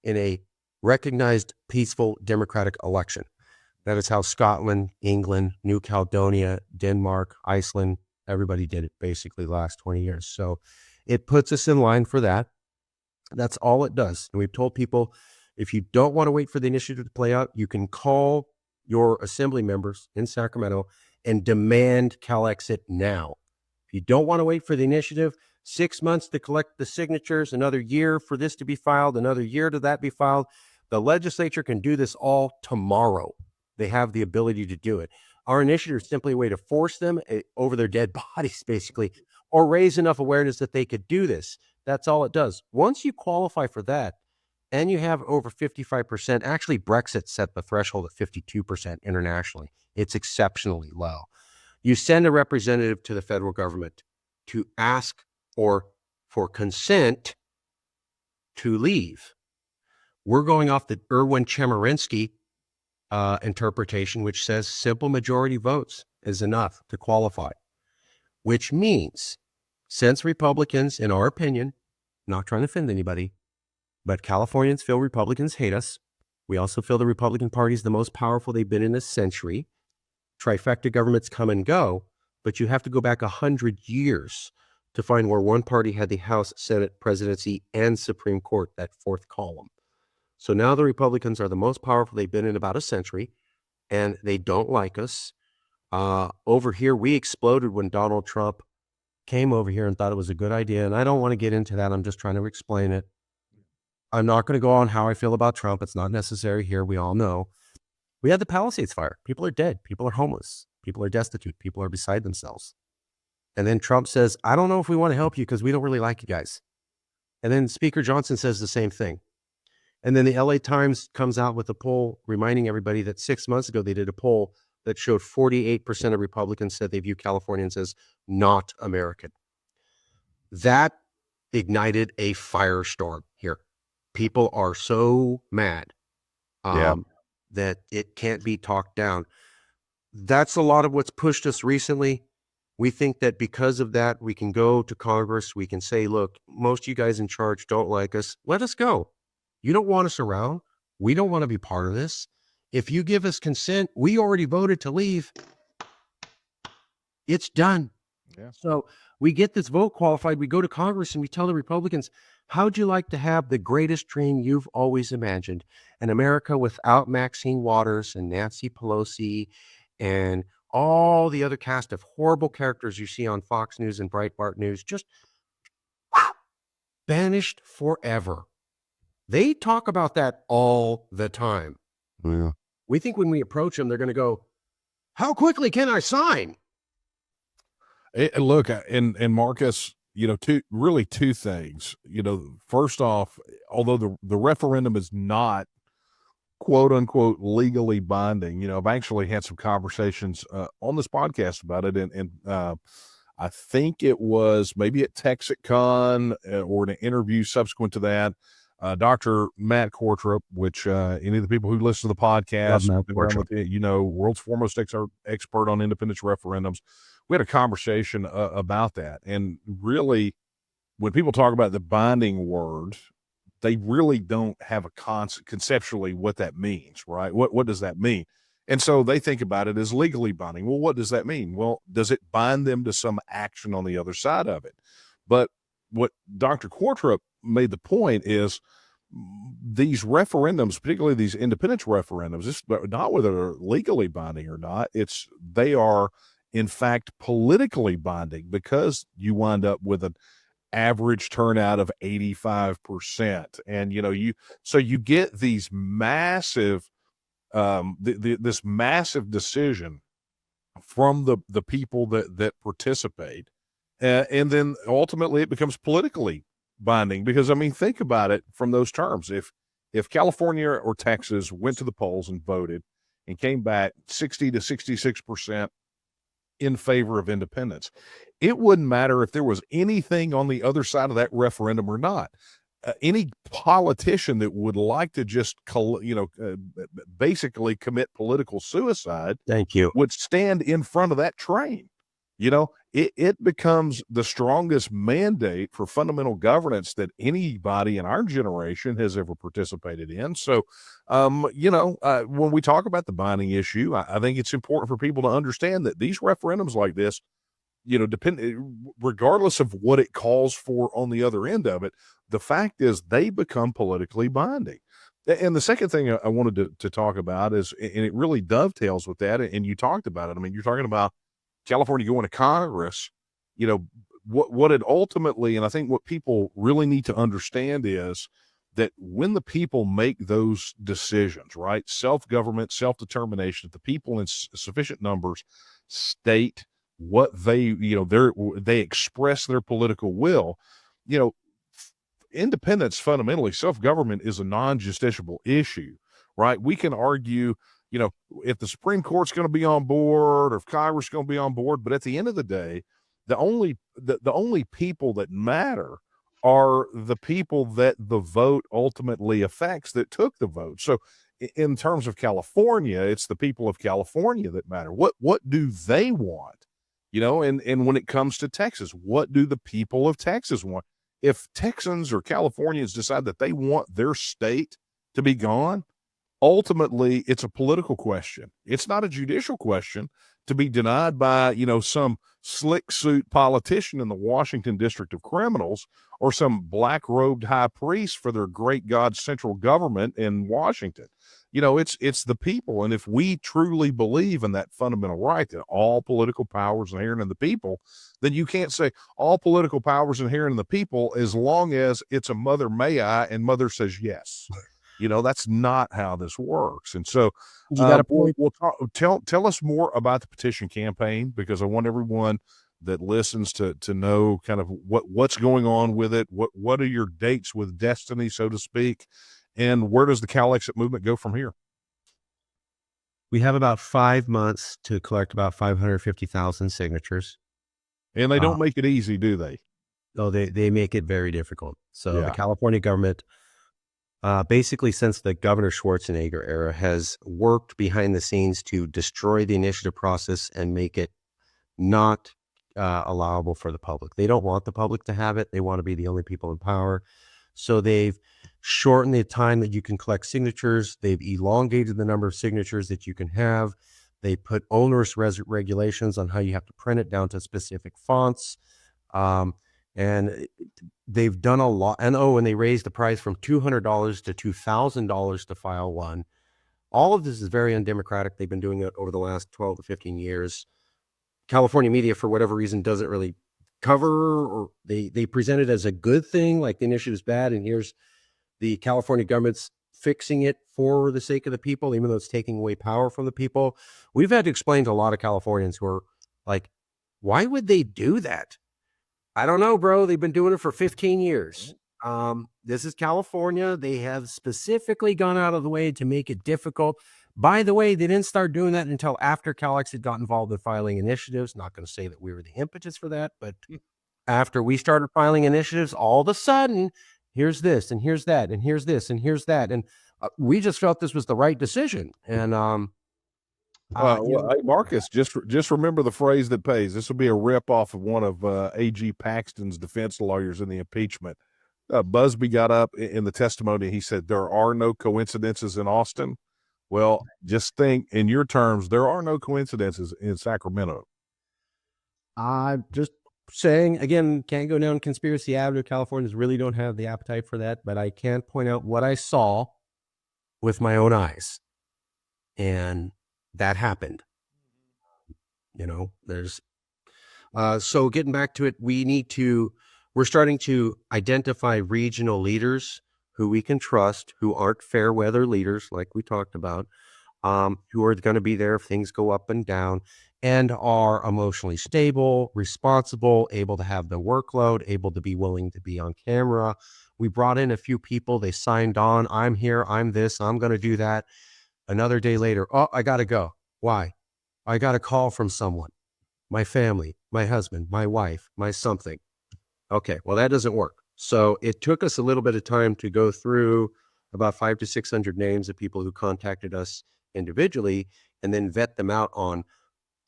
in a recognized peaceful democratic election. That is how Scotland, England, New Caledonia, Denmark, Iceland, everybody did it basically the last 20 years. So it puts us in line for that. That's all it does. And we've told people, if you don't want to wait for the initiative to play out, you can call your assembly members in Sacramento and demand CalExit now. If you don't want to wait for the initiative, 6 months to collect the signatures, another year for this to be filed, another year to that be filed. The legislature can do this all tomorrow. They have the ability to do it. Our initiative is simply a way to force them over their dead bodies, basically, or raise enough awareness that they could do this. That's all it does. Once you qualify for that, and you have over 55%, actually Brexit set the threshold at 52% internationally. It's exceptionally low. You send a representative to the federal government to ask or for consent to leave. We're going off the Erwin Chemerinsky interpretation, which says simple majority votes is enough to qualify, which means since Republicans, in our opinion, not trying to offend anybody, but Californians feel Republicans hate us. We also feel the Republican Party is the most powerful they've been in a century. Trifecta governments come and go, but you have to go back 100 years to find where one party had the House, Senate, presidency, and Supreme Court, that fourth column. So now the Republicans are the most powerful they've been in about a century, and they don't like us. Over here, we exploded when Donald Trump came over here and thought it was a good idea. And I don't want to get into that. I'm just trying to explain it. I'm not going to go on how I feel about Trump. It's not necessary here. We all know. We had the Palisades fire. People are dead. People are homeless. People are destitute. People are beside themselves. And then Trump says, I don't know if we want to help you because we don't really like you guys. And then Speaker Johnson says the same thing. And then the LA Times comes out with a poll reminding everybody that 6 months ago they did a poll that showed 48% of Republicans said they view Californians as not American. That ignited a firestorm here. People are so mad that it can't be talked down. That's a lot of what's pushed us recently. We think that because of that, we can go to Congress. We can say, look, most of you guys in charge don't like us. Let us go. You don't want us around. We don't want to be part of this. If you give us consent, we already voted to leave. It's done. Yeah. So we get this vote qualified. We go to Congress and we tell the Republicans, how'd you like to have the greatest dream you've always imagined? An America without Maxine Waters and Nancy Pelosi and all the other cast of horrible characters you see on Fox News and Breitbart News, just banished forever. They talk about that all the time. Yeah. We think when we approach them, they're going to go, how quickly can I sign? Look, and Marcus, two things. First off, although the referendum is not quote unquote legally binding, I've actually had some conversations on this podcast about it, and I think it was maybe at TEXIT or an interview subsequent to that. Dr. Matt Kortrup, which any of the people who listen to the podcast, world's foremost expert on independence referendums. We had a conversation about that. And really, when people talk about the binding word, they really don't have a conceptually what that means, right? What does that mean? And so they think about it as legally binding. Well, what does that mean? Well, does it bind them to some action on the other side of it? But what Dr. Kortrup made the point is these referendums, particularly these independence referendums, it's not whether they're legally binding or not. They are, in fact, politically binding because you wind up with an average turnout of 85%. And, so you get these massive, this massive decision from the people that participate. And then ultimately it becomes politically binding because, think about it from those terms. If California or Texas went to the polls and voted and came back 60 to 66% in favor of independence, it wouldn't matter if there was anything on the other side of that referendum or not. Any politician that would like to just, basically commit political suicide, thank you, would stand in front of that train. It becomes the strongest mandate for fundamental governance that anybody in our generation has ever participated in. So, when we talk about the binding issue, I think it's important for people to understand that these referendums like this, regardless of what it calls for on the other end of it, the fact is they become politically binding. And the second thing I wanted to talk about is, and it really dovetails with that, and you talked about it. I mean, you're talking about California going to Congress, what it ultimately, and I think what people really need to understand is that when the people make those decisions, right, self-government, self-determination, if the people in sufficient numbers state what they express their political will, you know, independence fundamentally, self-government is a non-justiciable issue, right? We can argue, if the Supreme Court's going to be on board or if Congress is going to be on board, but at the end of the day, the only people that matter are the people that the vote ultimately affects, that took the vote. So in terms of California, it's the people of California that matter. What do they want? And when it comes to Texas, what do the people of Texas want? If Texans or Californians decide that they want their state to be gone, ultimately it's a political question. It's not a judicial question to be denied by, some slick suit politician in the Washington District of Criminals or some black-robed high priest for their great God central government in Washington. It's the people. And if we truly believe in that fundamental right that all political power is inherent in the people, then you can't say all political power is inherent in the people as long as it's a mother may I and mother says yes. That's not how this works. And so You got a point. we'll talk, tell us more about the petition campaign, because I want everyone that listens to know kind of what's going on with it. What are your dates with destiny, so to speak? And where does the CalExit movement go from here? We have about 5 months to collect about 550,000 signatures. And they don't make it easy, do they? No, they make it very difficult. So Yeah. the California government, basically since the Governor Schwarzenegger era, has worked behind the scenes to destroy the initiative process and make it not allowable for the public. They don't want the public to have it. They want to be the only people in power. So they've shortened the time that you can collect signatures. They've elongated the number of signatures that you can have. They put onerous regulations on how you have to print it down to specific fonts. And they've done a lot. And they raised the price from $200 to $2,000 to file one. All of this is very undemocratic. They've been doing it over the last 12 to 15 years. California media, for whatever reason, doesn't really cover, or they present it as a good thing, like the initiative is bad, and here's the California government's fixing it for the sake of the people, even though it's taking away power from the people. We've had to explain to a lot of Californians who are like, why would they do that? I don't know, bro. They've been doing it for 15 years. This is California. They have specifically gone out of the way to make it difficult. By the way, they didn't start doing that until after CalExit got involved in filing initiatives. Not going to say that we were the impetus for that, but after we started filing initiatives, all of a sudden, here's this, and here's that, and here's this, and here's that. And we just felt this was the right decision. And hey, Marcus, just remember the phrase that pays. This will be a rip off of one of A.G. Paxton's defense lawyers in the impeachment. Busby got up in the testimony. He said, there are no coincidences in Austin. Well, just think in your terms, there are no coincidences in Sacramento. I'm just saying, again, can't go down conspiracy avenue. Californians really don't have the appetite for that, but I can point out what I saw with my own eyes. And that happened. There's so getting back to it, we're starting to identify regional leaders who we can trust, who aren't fair weather leaders like we talked about, who are going to be there if things go up and down, and are emotionally stable, responsible, able to have the workload, able to be willing to be on camera. We brought in a few people. They signed on. I'm here. I'm this. I'm going to do that. Another day later, I got to go. Why? I got a call from someone, my family, my husband, my wife, my something. Okay, well, that doesn't work. So it took us a little bit of time to go through about 500 to 600 names of people who contacted us individually and then vet them out on,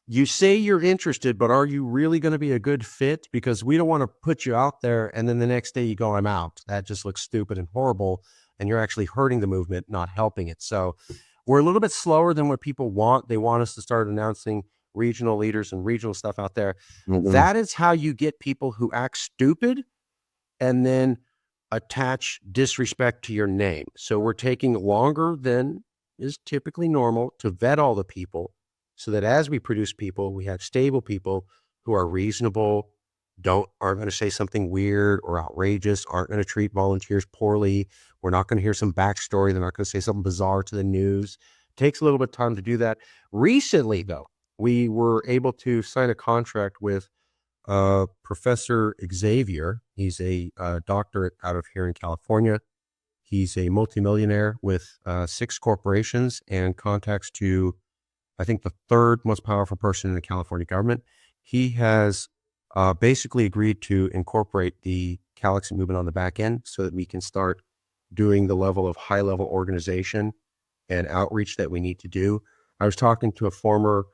you say you're interested, but are you really going to be a good fit? Because we don't want to put you out there and then the next day you go, I'm out. That just looks stupid and horrible. And you're actually hurting the movement, not helping it. So we're a little bit slower than what people want. They want us to start announcing regional leaders and regional stuff out there. Mhm. That is how you get people who act stupid and then attach disrespect to your name. So we're taking longer than is typically normal to vet all the people, so that as we produce people, we have stable people who are reasonable, aren't going to say something weird or outrageous, aren't going to treat volunteers poorly. We're not going to hear some backstory. They're not going to say something bizarre to the news. Takes a little bit of time to do that. Recently, though, we were able to sign a contract with Professor Xavier. He's a doctorate out of here in California. He's a multimillionaire with 6 corporations and contacts to, I think, the 3rd most powerful person in the California government. He has basically agreed to incorporate the CalExit movement on the back end so that we can start doing the level of high-level organization and outreach that we need to do. I was talking to a former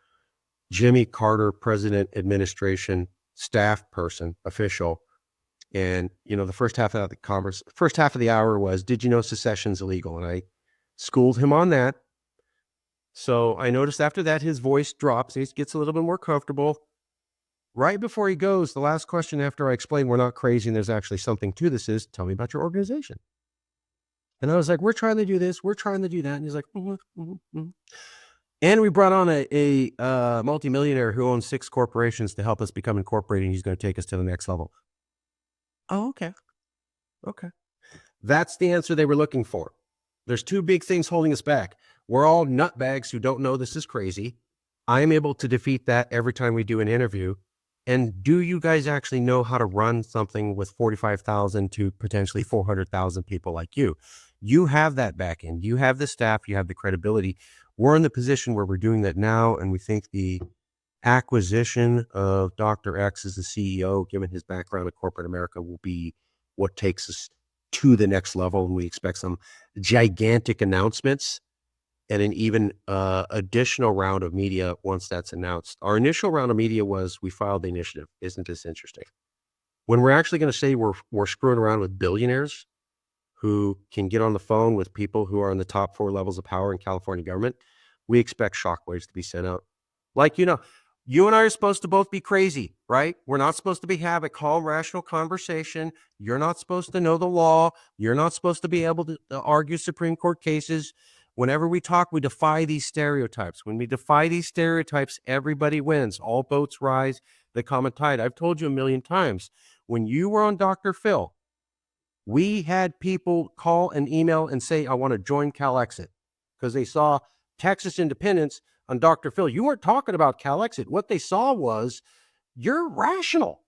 Jimmy Carter President Administration staff person, official, and the first half of the hour was, "Did you know secession's illegal?" And I schooled him on that. So I noticed after that his voice drops. He gets a little bit more comfortable. Right before he goes, the last question after I explain we're not crazy and there's actually something to this is, "Tell me about your organization." And I was like, "We're trying to do this, we're trying to do that." And he's like, And we brought on a multimillionaire who owns 6 corporations to help us become incorporated. He's going to take us to the next level. Oh, okay. Okay. That's the answer they were looking for. There's 2 big things holding us back. We're all nutbags who don't know this is crazy. I'm able to defeat that every time we do an interview. And do you guys actually know how to run something with 45,000 to potentially 400,000 people like you? You have that back end. You have the staff. You have the credibility. We're in the position where we're doing that now, and we think the acquisition of Dr. X as the CEO, given his background in corporate America, will be what takes us to the next level. And we expect some gigantic announcements and an even additional round of media once that's announced. Our initial round of media was, we filed the initiative. Isn't this interesting? When we're actually going to say we're screwing around with billionaires who can get on the phone with people who are in the top 4 levels of power in California government, we expect shockwaves to be sent out. Like, you and I are supposed to both be crazy, right? We're not supposed to have a calm, rational conversation. You're not supposed to know the law. You're not supposed to be able to argue Supreme Court cases. Whenever we talk, we defy these stereotypes. When we defy these stereotypes, everybody wins. All boats rise, the common tide. I've told you a million times, when you were on Dr. Phil, we had people call and email and say, "I want to join CalExit," because they saw Texas independence on Dr. Phil. You weren't talking about CalExit. What they saw was, you're rational.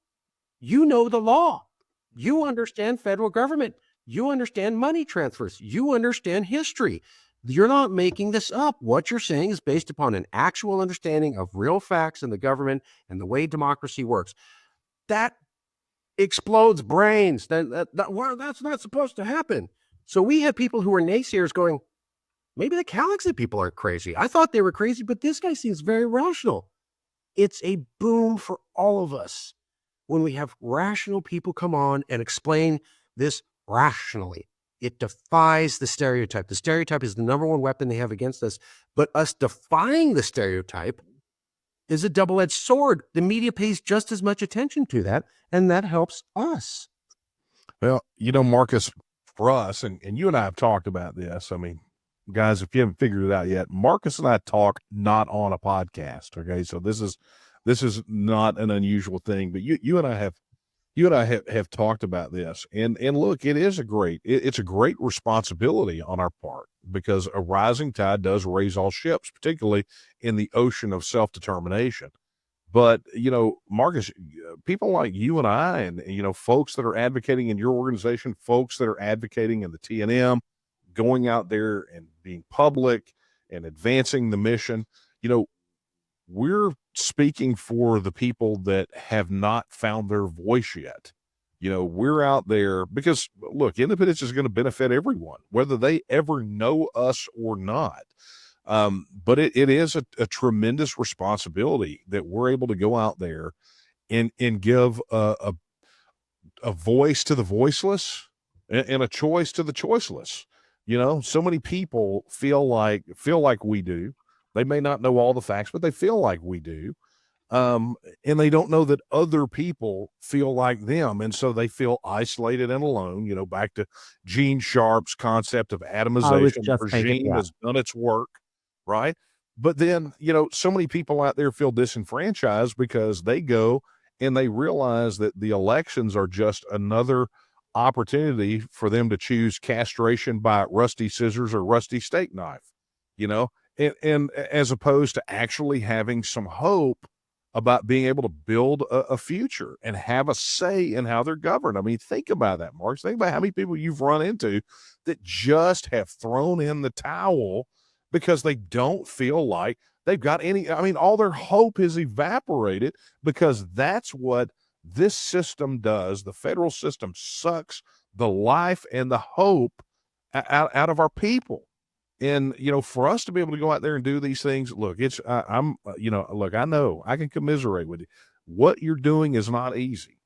You know the law. You understand federal government. You understand money transfers. You understand history. You're not making this up. What you're saying is based upon an actual understanding of real facts in the government and the way democracy works. That explodes brains. Well, that's not supposed to happen. So we have people who are naysayers going, maybe the CalExit people aren't crazy. I thought they were crazy, but this guy seems very rational. It's a boom for all of us when we have rational people come on and explain this rationally. It defies the stereotype. The stereotype is the number one weapon they have against us, but us defying the stereotype is a double-edged sword. The media pays just as much attention to that, and that helps us. Well, Marcus, for us, and you and I have talked about this. I mean, guys, if you haven't figured it out yet, Marcus and I talk not on a podcast. Okay, so this is not an unusual thing, but you and I have talked about this, and look, it's a great responsibility on our part, because a rising tide does raise all ships, particularly in the ocean of self-determination. But, Marcus, people like you and I, and, folks that are advocating in your organization, folks that are advocating in the TNM, going out there and being public and advancing the mission, we're speaking for the people that have not found their voice yet. We're out there because, look, independence is going to benefit everyone, whether they ever know us or not. But it is a tremendous responsibility that we're able to go out there and give a voice to the voiceless and a choice to the choiceless. So many people feel like we do. They may not know all the facts, but they feel like we do. And they don't know that other people feel like them. And so they feel isolated and alone. Back to Gene Sharp's concept of I was atomization. The just thinking, regime yeah. has done its work, right? But then, so many people out there feel disenfranchised because they go and they realize that the elections are just another opportunity for them to choose castration by rusty scissors or rusty steak knife, you know, and as opposed to actually having some hope about being able to build a future and have a say in how they're governed. I mean, think about that, Mark. Think about how many people you've run into that just have thrown in the towel because they don't feel like they've got any. I mean, all their hope is evaporated because that's what this system does. The federal system sucks the life and the hope out of our people. And, for us to be able to go out there and do these things, look, look, I know I can commiserate with you. What you're doing is not easy,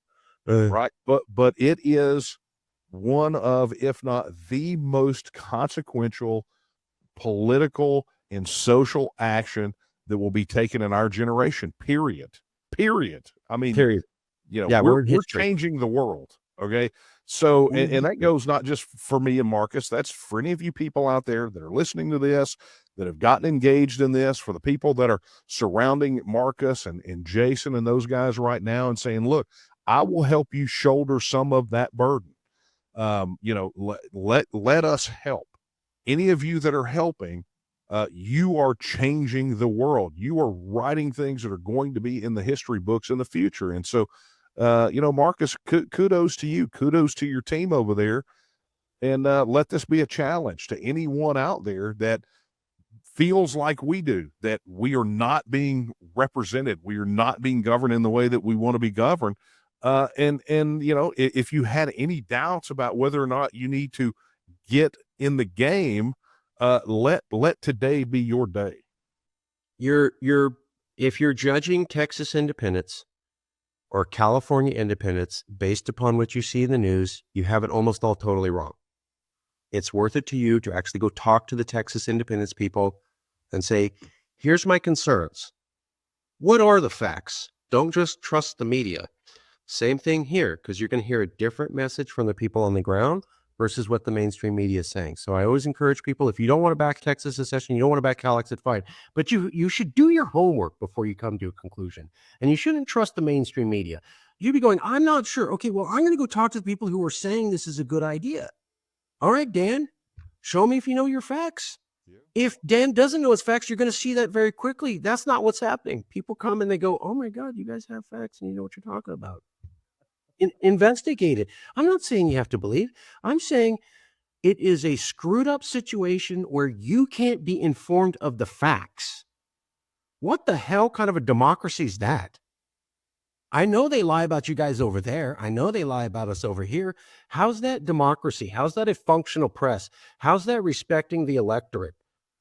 right? But it is one of, if not the most consequential political and social action that will be taken in our generation, period. I mean, Period. Yeah, we're we're in history. changing the world. Okay. So, We're in and that history. goes not just for me and Marcus, that's for any of you people out there that are listening to this, that have gotten engaged in this, for the people that are surrounding Marcus and Jason and those guys right now and saying, look, I will help you shoulder some of that burden. Let us help. Any of you that are helping, you are changing the world. You are writing things that are going to be in the history books in the future. And so, Marcus, kudos to you. Kudos to your team over there. And let this be a challenge to anyone out there that feels like we do, that we are not being represented. We are not being governed in the way that we want to be governed. And if you had any doubts about whether or not you need to get in the game, let today be your day. If you're judging Texas independence or California independence based upon what you see in the news, you have it almost all totally wrong. It's worth it to you to actually go talk to the Texas independence people and say, here's my concerns. What are the facts? Don't just trust the media. Same thing here, because you're going to hear a different message from the people on the ground versus what the mainstream media is saying. So I always encourage people, if you don't want to back Texas secession, you don't want to back CalExit, fine. But you should do your homework before you come to a conclusion. And you shouldn't trust the mainstream media. You'd be going, I'm not sure. Okay, well, I'm going to go talk to the people who are saying this is a good idea. All right, Dan, show me if you know your facts. Yeah. If Dan doesn't know his facts, you're going to see that very quickly. That's not what's happening. People come and they go, oh my God, you guys have facts and you know what you're talking about. Investigate it. I'm not saying you have to believe. I'm saying it is a screwed up situation where you can't be informed of the facts. What the hell kind of a democracy is that? I know they lie about you guys over there. I know they lie about us over here. How's that democracy? How's that a functional press? How's that respecting the electorate?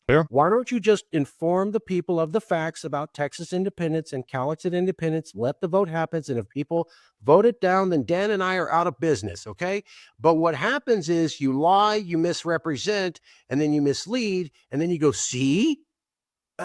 Yeah. Why don't you just inform the people of the facts about Texas independence and CalExit independence? Let the vote happen. And if people vote it down, then Dan and I are out of business, okay? But what happens is you lie, you misrepresent, and then you mislead, and then you go, see?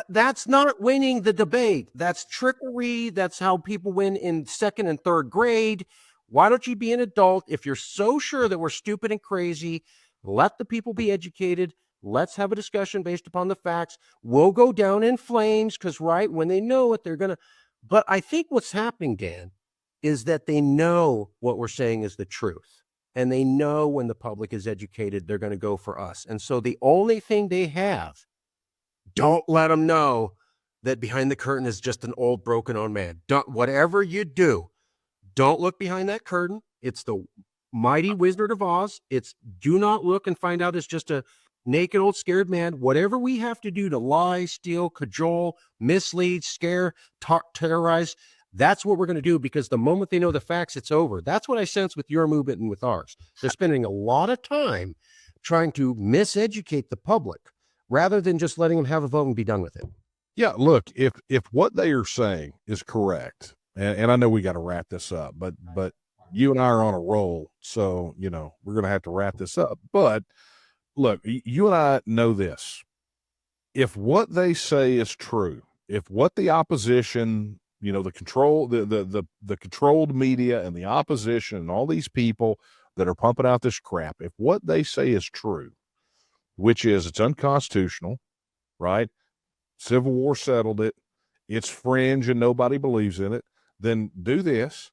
That's not winning the debate. That's trickery. That's how people win in second and third grade. Why don't you be an adult? If you're so sure that we're stupid and crazy, let the people be educated. Let's have a discussion based upon the facts. We'll go down in flames because, right, when they know it, they're going to. But I think what's happening, Dan, is that they know what we're saying is the truth. And they know when the public is educated, they're going to go for us. And so the only thing they have, don't let them know that behind the curtain is just an old, broken old man. Whatever you do, don't look behind that curtain. It's the mighty Wizard of Oz. It's do not look and find out it's just a naked old scared man. Whatever we have to do to lie, steal, cajole, mislead, scare, terrorize, that's what we're going to do, because the moment they know the facts, it's over. That's what I sense with your movement and with ours. They're spending a lot of time trying to miseducate the public rather than just letting them have a vote and be done with it. Yeah, look, if what they are saying is correct, and I know we got to wrap this up, but you and I are on a roll, so we're going to have to wrap this up. But look, you and I know this. if what they say is true, if what the opposition, the controlled media and the opposition and all these people that are pumping out this crap, if what they say is true, which is it's unconstitutional, right? Civil War settled it. It's fringe and nobody believes in it. Then do this,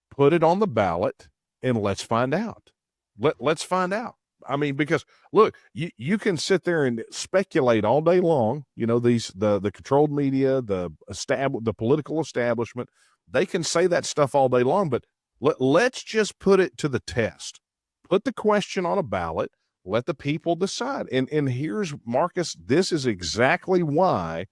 put it on the ballot, and let's find out. Let's find out. I mean, because look, you can sit there and speculate all day long. The controlled media, the political establishment, they can say that stuff all day long. But let's just put it to the test. Put the question on a ballot. Let the people decide. And here's, Marcus, this is exactly why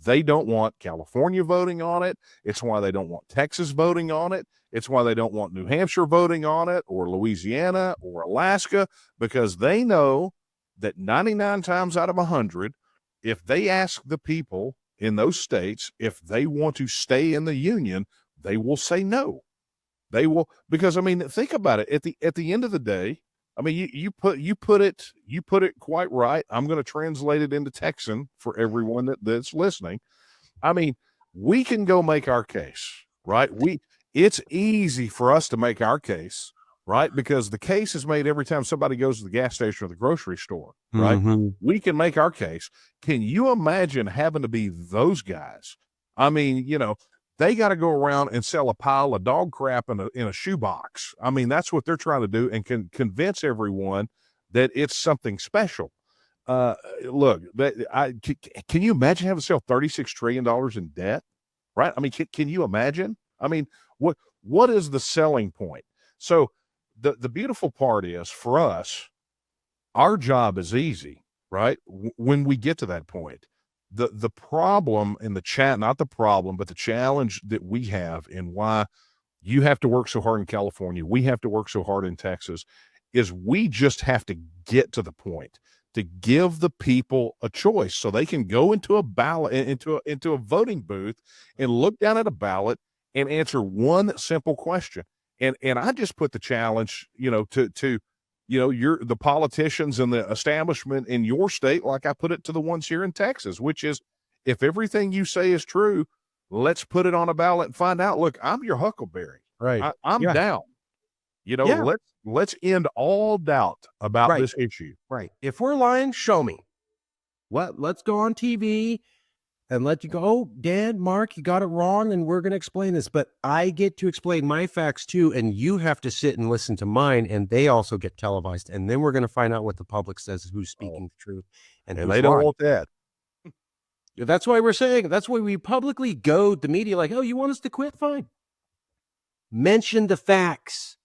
they don't want California voting on it. It's why they don't want Texas voting on it. It's why they don't want New Hampshire voting on it, or Louisiana or Alaska, because they know that 99 times out of 100, if they ask the people in those states if they want to stay in the union, they will say no. They will, because I mean, think about it. At the end of the day, I mean, you put it quite right. I'm going to translate it into Texan for everyone that's listening. I mean, we can go make our case, right? It's easy for us to make our case, right? Because the case is made every time somebody goes to the gas station or the grocery store, right? Mm-hmm. We can make our case. Can you imagine having to be those guys? I mean, they got to go around and sell a pile of dog crap in a shoebox. I mean, that's what they're trying to do, and can convince everyone that it's something special. Look, can you imagine having to sell $36 trillion in debt? Right? I mean, can you imagine? I mean, what is the selling point? So the beautiful part is, for us, our job is easy, right? When we get to that point. The problem in not the problem, but the challenge that we have, and why you have to work so hard in California, we have to work so hard in Texas, is we just have to get to the point to give the people a choice, so they can go into a ballot, into a voting booth, and look down at a ballot and answer one simple question. And I just put the challenge, to the politicians and the establishment in your state, like I put it to the ones here in Texas, which is, if everything you say is true, let's put it on a ballot and find out. Look, I'm your huckleberry. Right. I'm down. Let's end all doubt about this issue. Right. If we're lying, show me. Let's go on TV and let you go, oh, Dan, Mark, you got it wrong, and we're going to explain this. But I get to explain my facts too, and you have to sit and listen to mine, and they also get televised. And then we're going to find out what the public says, who's speaking the truth. And they don't want that. That's why that's why we publicly goad the media, like, oh, you want us to quit? Fine. Mention the facts.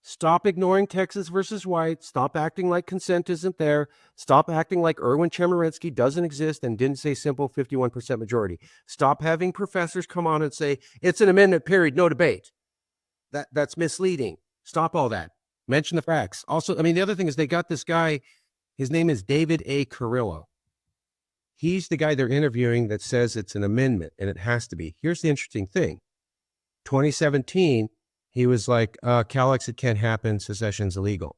Stop ignoring Texas versus White. Stop acting like consent isn't there. Stop acting like Erwin Chemerinsky doesn't exist and didn't say simple 51% majority. Stop having professors come on and say, it's an amendment, period, no debate. That's misleading. Stop all that. Mention the facts. Also, I mean, the other thing is, they got this guy, his name is David A. Carrillo. He's the guy they're interviewing that says it's an amendment, and it has to be. Here's the interesting thing. 2017, he was like, CalExit can't happen, secession's illegal.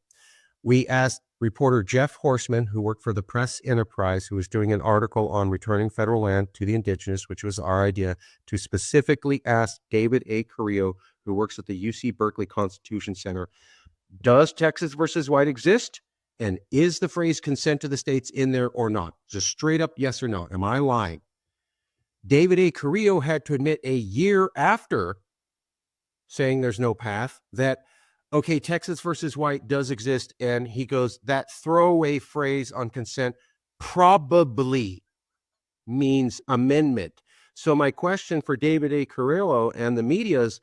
We asked reporter Jeff Horseman, who worked for the Press Enterprise, who was doing an article on returning federal land to the indigenous, which was our idea, to specifically ask David A. Carrillo, who works at the UC Berkeley Constitution Center, does Texas versus White exist? And is the phrase consent to the states in there or not? Just straight up yes or no. Am I lying? David A. Carrillo had to admit a year after saying there's no path that, okay, Texas versus White does exist. And he goes, that throwaway phrase on consent probably means amendment. So my question for David A. Carrillo and the media is,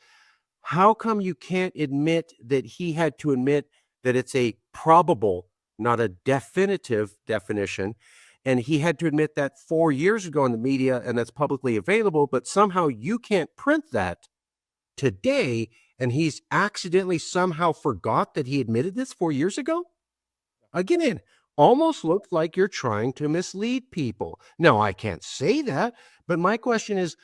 how come you can't admit that he had to admit that it's a probable, not a definitive definition? And he had to admit that 4 years ago in the media, and that's publicly available, but somehow you can't print that today, and he's accidentally somehow forgot that he admitted this 4 years ago? Again, it almost looks like you're trying to mislead people. No, I can't say that, but my question is,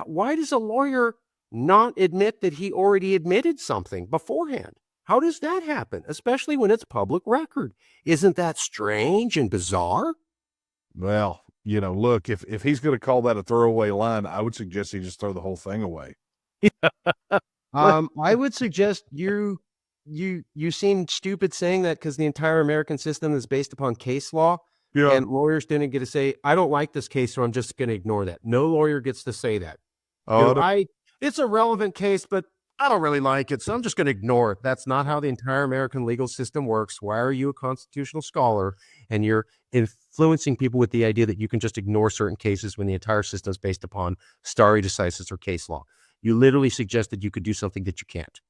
why does a lawyer not admit that he already admitted something beforehand? How does that happen, especially when it's public record? Isn't that strange and bizarre? Well, look, if he's going to call that a throwaway line, I would suggest he just throw the whole thing away. I would suggest you seem stupid saying that because the entire American system is based upon case law. Yeah. And lawyers didn't get to say, I don't like this case, so I'm just going to ignore that. No lawyer gets to say that. It's a relevant case, but I don't really like it, so I'm just going to ignore it. That's not how the entire American legal system works. Why are you a constitutional scholar and you're influencing people with the idea that you can just ignore certain cases when the entire system is based upon stare decisis or case law? You literally suggested you could do something that you can't.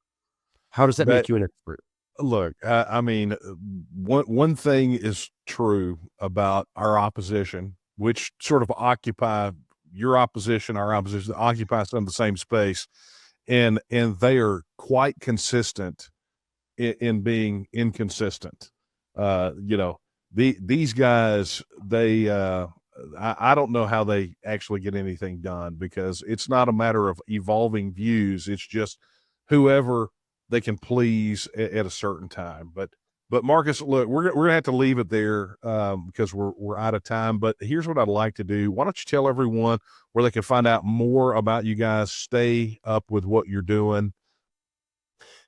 How does that make you an expert? Look, I mean, one thing is true about our opposition, which sort of occupy your opposition, our opposition, occupy some of the same space, and they are quite consistent in being inconsistent. These guys, I don't know how they actually get anything done, because it's not a matter of evolving views. It's just whoever they can please at a certain time. But Marcus, look, we're gonna have to leave it there because we're out of time. But here's what I'd like to do. Why don't you tell everyone where they can find out more about you guys, stay up with what you're doing?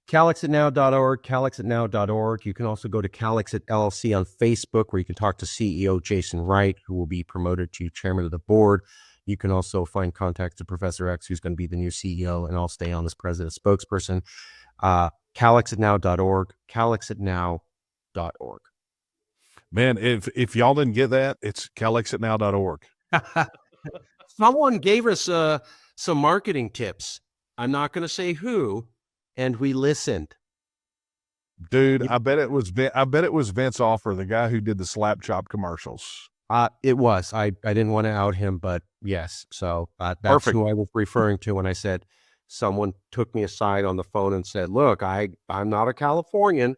CalExitNow.org, CalExitNow.org. You can also go to CalExit LLC on Facebook, where you can talk to CEO Jason Wright, who will be promoted to chairman of the board. You can also find contacts to Professor X, who's going to be the new CEO, and I'll stay on as president spokesperson. CalExitNow.org, CalExitNow.org. Man, if y'all didn't get that, it's CalExitNow.org. Someone gave us some marketing tips. I'm not going to say who, and we listened. Dude, I bet it was Vince Offer, the guy who did the Slap Chop commercials. It was. I didn't want to out him, but yes. So that's Perfect. who I was referring to when I said someone took me aside on the phone and said, look, I'm not a Californian,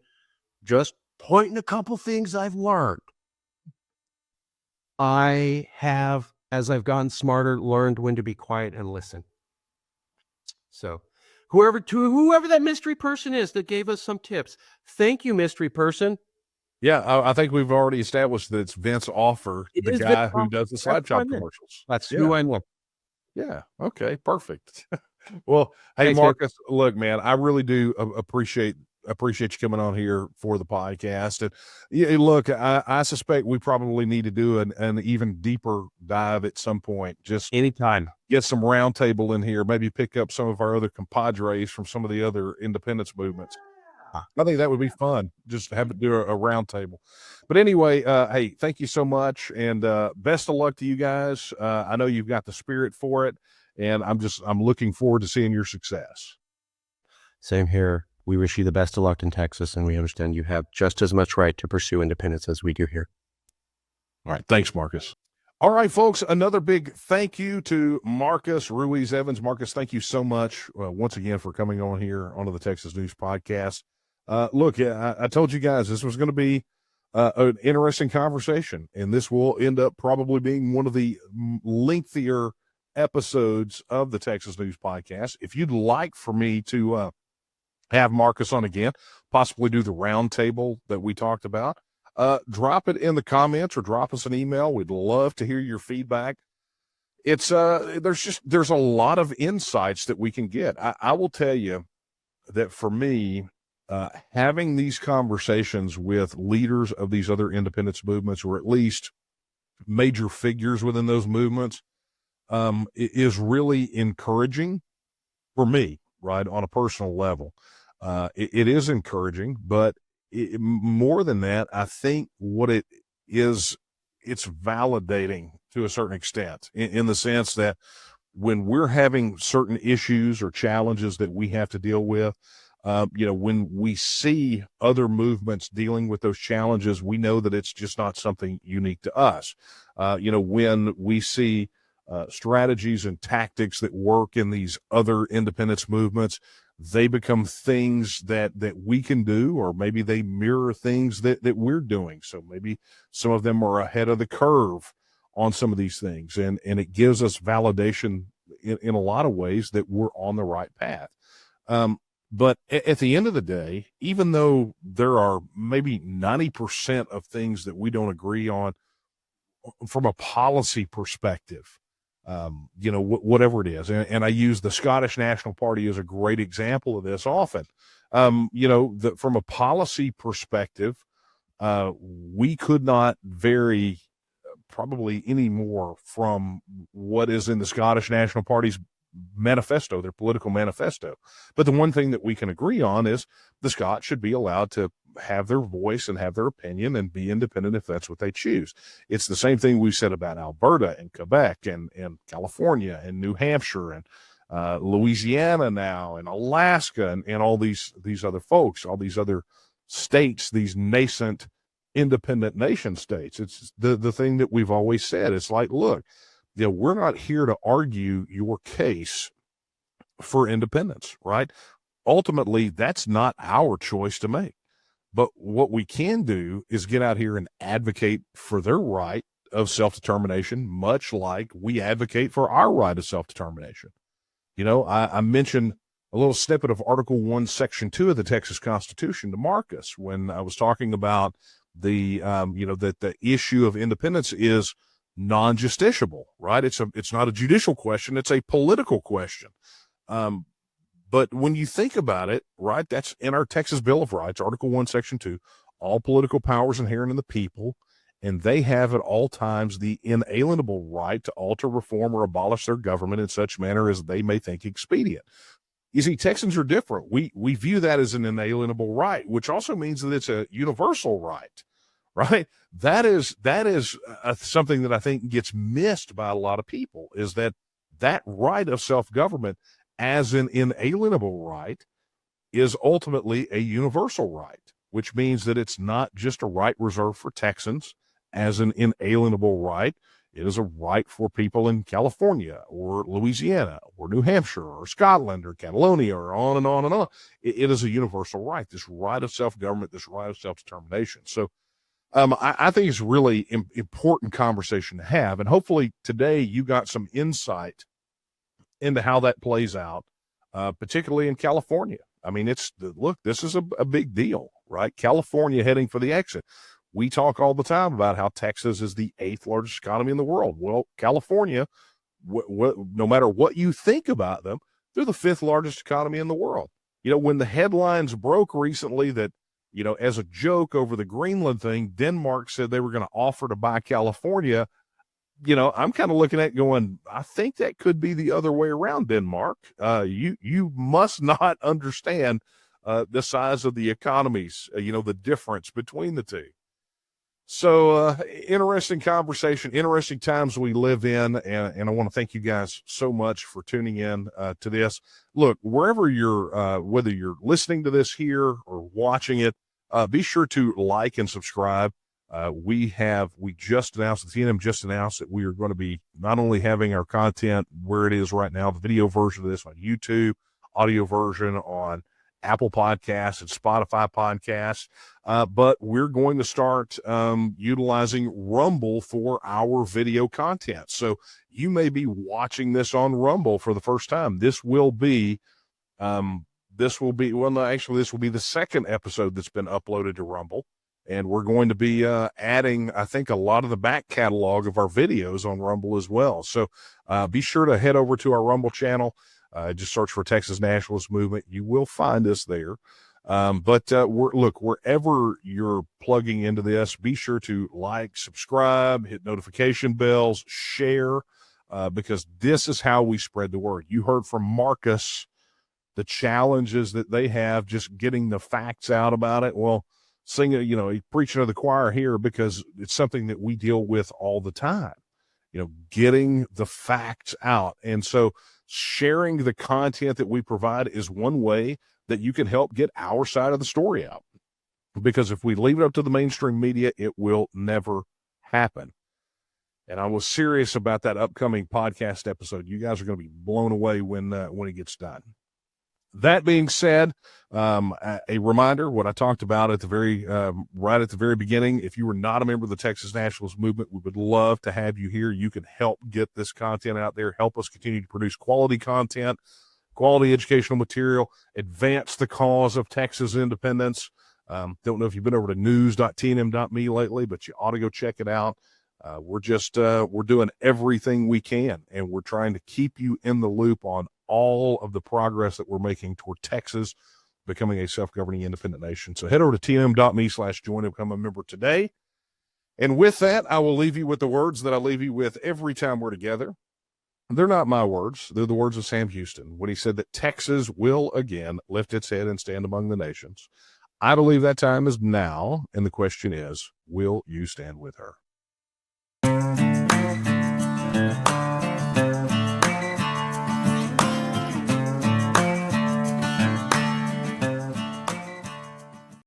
just pointing a couple things I've learned. I have, as I've gotten smarter, learned when to be quiet and listen. So whoever that mystery person is that gave us some tips, thank you, mystery person. Yeah, I think we've already established that it's Vince Offer, the guy who does the Slap Chop commercials. That's who I know. Yeah. Okay. Perfect. Well, hey, Thanks, Marcus, look, man, I really do appreciate you coming on here for the podcast. And yeah, look, I suspect we probably need to do an even deeper dive at some point. Just anytime. Get some roundtable in here, maybe pick up some of our other compadres from some of the other independence movements. I think that would be fun. Just have it do a roundtable. But anyway, hey, thank you so much, and best of luck to you guys. I know you've got the spirit for it, and I'm looking forward to seeing your success. Same here. We wish you the best of luck in Texas, and we understand you have just as much right to pursue independence as we do here. All right. Thanks, Marcus. All right, folks, another big thank you to Marcus Ruiz Evans. Marcus, thank you so much once again for coming on here onto the Texas News Podcast. Look, I told you guys this was going to be an interesting conversation, and this will end up probably being one of the lengthier episodes of the Texas News Podcast. If you'd like for me to have Marcus on again, possibly do the roundtable that we talked about, drop it in the comments or drop us an email. We'd love to hear your feedback. It's there's a lot of insights that we can get. I will tell you that for me, having these conversations with leaders of these other independence movements, or at least major figures within those movements, is really encouraging for me, right, on a personal level. It is encouraging, but more than that, I think what it is, it's validating to a certain extent, in the sense that when we're having certain issues or challenges that we have to deal with, when we see other movements dealing with those challenges, we know that it's just not something unique to us. When we see strategies and tactics that work in these other independence movements, they become things that we can do, or maybe they mirror things that we're doing. So maybe some of them are ahead of the curve on some of these things. And it gives us validation in a lot of ways that we're on the right path. But at the end of the day, even though there are maybe 90% of things that we don't agree on, from a policy perspective, whatever it is. And I use the Scottish National Party as a great example of this often. From a policy perspective, we could not vary probably any more from what is in the Scottish National Party's manifesto, their political manifesto. But the one thing that we can agree on is the Scots should be allowed to have their voice and have their opinion and be independent if that's what they choose. It's the same thing we said about Alberta and Quebec and California and New Hampshire and Louisiana now and Alaska and all these other folks, all these other states, these nascent independent nation states. It's the thing that we've always said. It's like, look, we're not here to argue your case for independence, right? Ultimately, that's not our choice to make. But what we can do is get out here and advocate for their right of self-determination, much like we advocate for our right of self-determination. I mentioned a little snippet of Article 1, Section 2 of the Texas Constitution to Marcus when I was talking about that the issue of independence is non-justiciable, right? It's not a judicial question. It's a political question. But when you think about it, right, that's in our Texas Bill of Rights, Article 1, Section 2, all political powers inherent in the people, and they have at all times the inalienable right to alter, reform, or abolish their government in such manner as they may think expedient. You see, Texans are different. We view that as an inalienable right, which also means that it's a universal right, right? That is something that I think gets missed by a lot of people, is that right of self-government as an inalienable right is ultimately a universal right, which means that it's not just a right reserved for Texans as an inalienable right. It is a right for people in California or Louisiana or New Hampshire or Scotland or Catalonia or on and on and on. It is a universal right, this right of self-government, this right of self-determination. So I think it's really important conversation to have. And hopefully today you got some insight into how that plays out, particularly in California. I mean, this is a big deal, right? California heading for the exit. We talk all the time about how Texas is the 8th largest economy in the world. Well, California, no matter what you think about them, they're the 5th largest economy in the world. When the headlines broke recently that, as a joke over the Greenland thing, Denmark said they were going to offer to buy California, I'm kind of looking at going, I think that could be the other way around, Denmark. You must not understand the size of the economies, the difference between the two. So interesting conversation, interesting times we live in, and I want to thank you guys so much for tuning in to this. Look, wherever you're, whether you're listening to this here or watching it, be sure to like and subscribe. We just announced, the TNM just announced that we are going to be not only having our content where it is right now, the video version of this on YouTube, audio version on Apple Podcasts and Spotify Podcasts, but we're going to start utilizing Rumble for our video content. So you may be watching this on Rumble for the first time. This will be the second episode that's been uploaded to Rumble. And we're going to be adding, I think, a lot of the back catalog of our videos on Rumble as well. So be sure to head over to our Rumble channel. Just search for Texas Nationalist Movement. You will find us there. Wherever you're plugging into this, be sure to like, subscribe, hit notification bells, share, because this is how we spread the word. You heard from Marcus the challenges that they have just getting the facts out about it. Well, he's preaching to the choir here because it's something that we deal with all the time, getting the facts out. And so sharing the content that we provide is one way that you can help get our side of the story out. Because if we leave it up to the mainstream media, it will never happen. And I was serious about that upcoming podcast episode. You guys are going to be blown away when it gets done. That being said, a reminder, what I talked about at the very beginning, if you were not a member of the Texas Nationalist Movement, we would love to have you here. You can help get this content out there, help us continue to produce quality content, quality educational material, advance the cause of Texas independence. Don't know if you've been over to news.tnm.me lately, but you ought to go check it out. We're doing everything we can, and we're trying to keep you in the loop on all of the progress that we're making toward Texas becoming a self-governing independent nation. So head over to tnm.me/join and become a member today. And with that, I will leave you with the words that I leave you with every time we're together. They're not my words. They're the words of Sam Houston when he said that Texas will again lift its head and stand among the nations. I believe that time is now, and the question is, will you stand with her?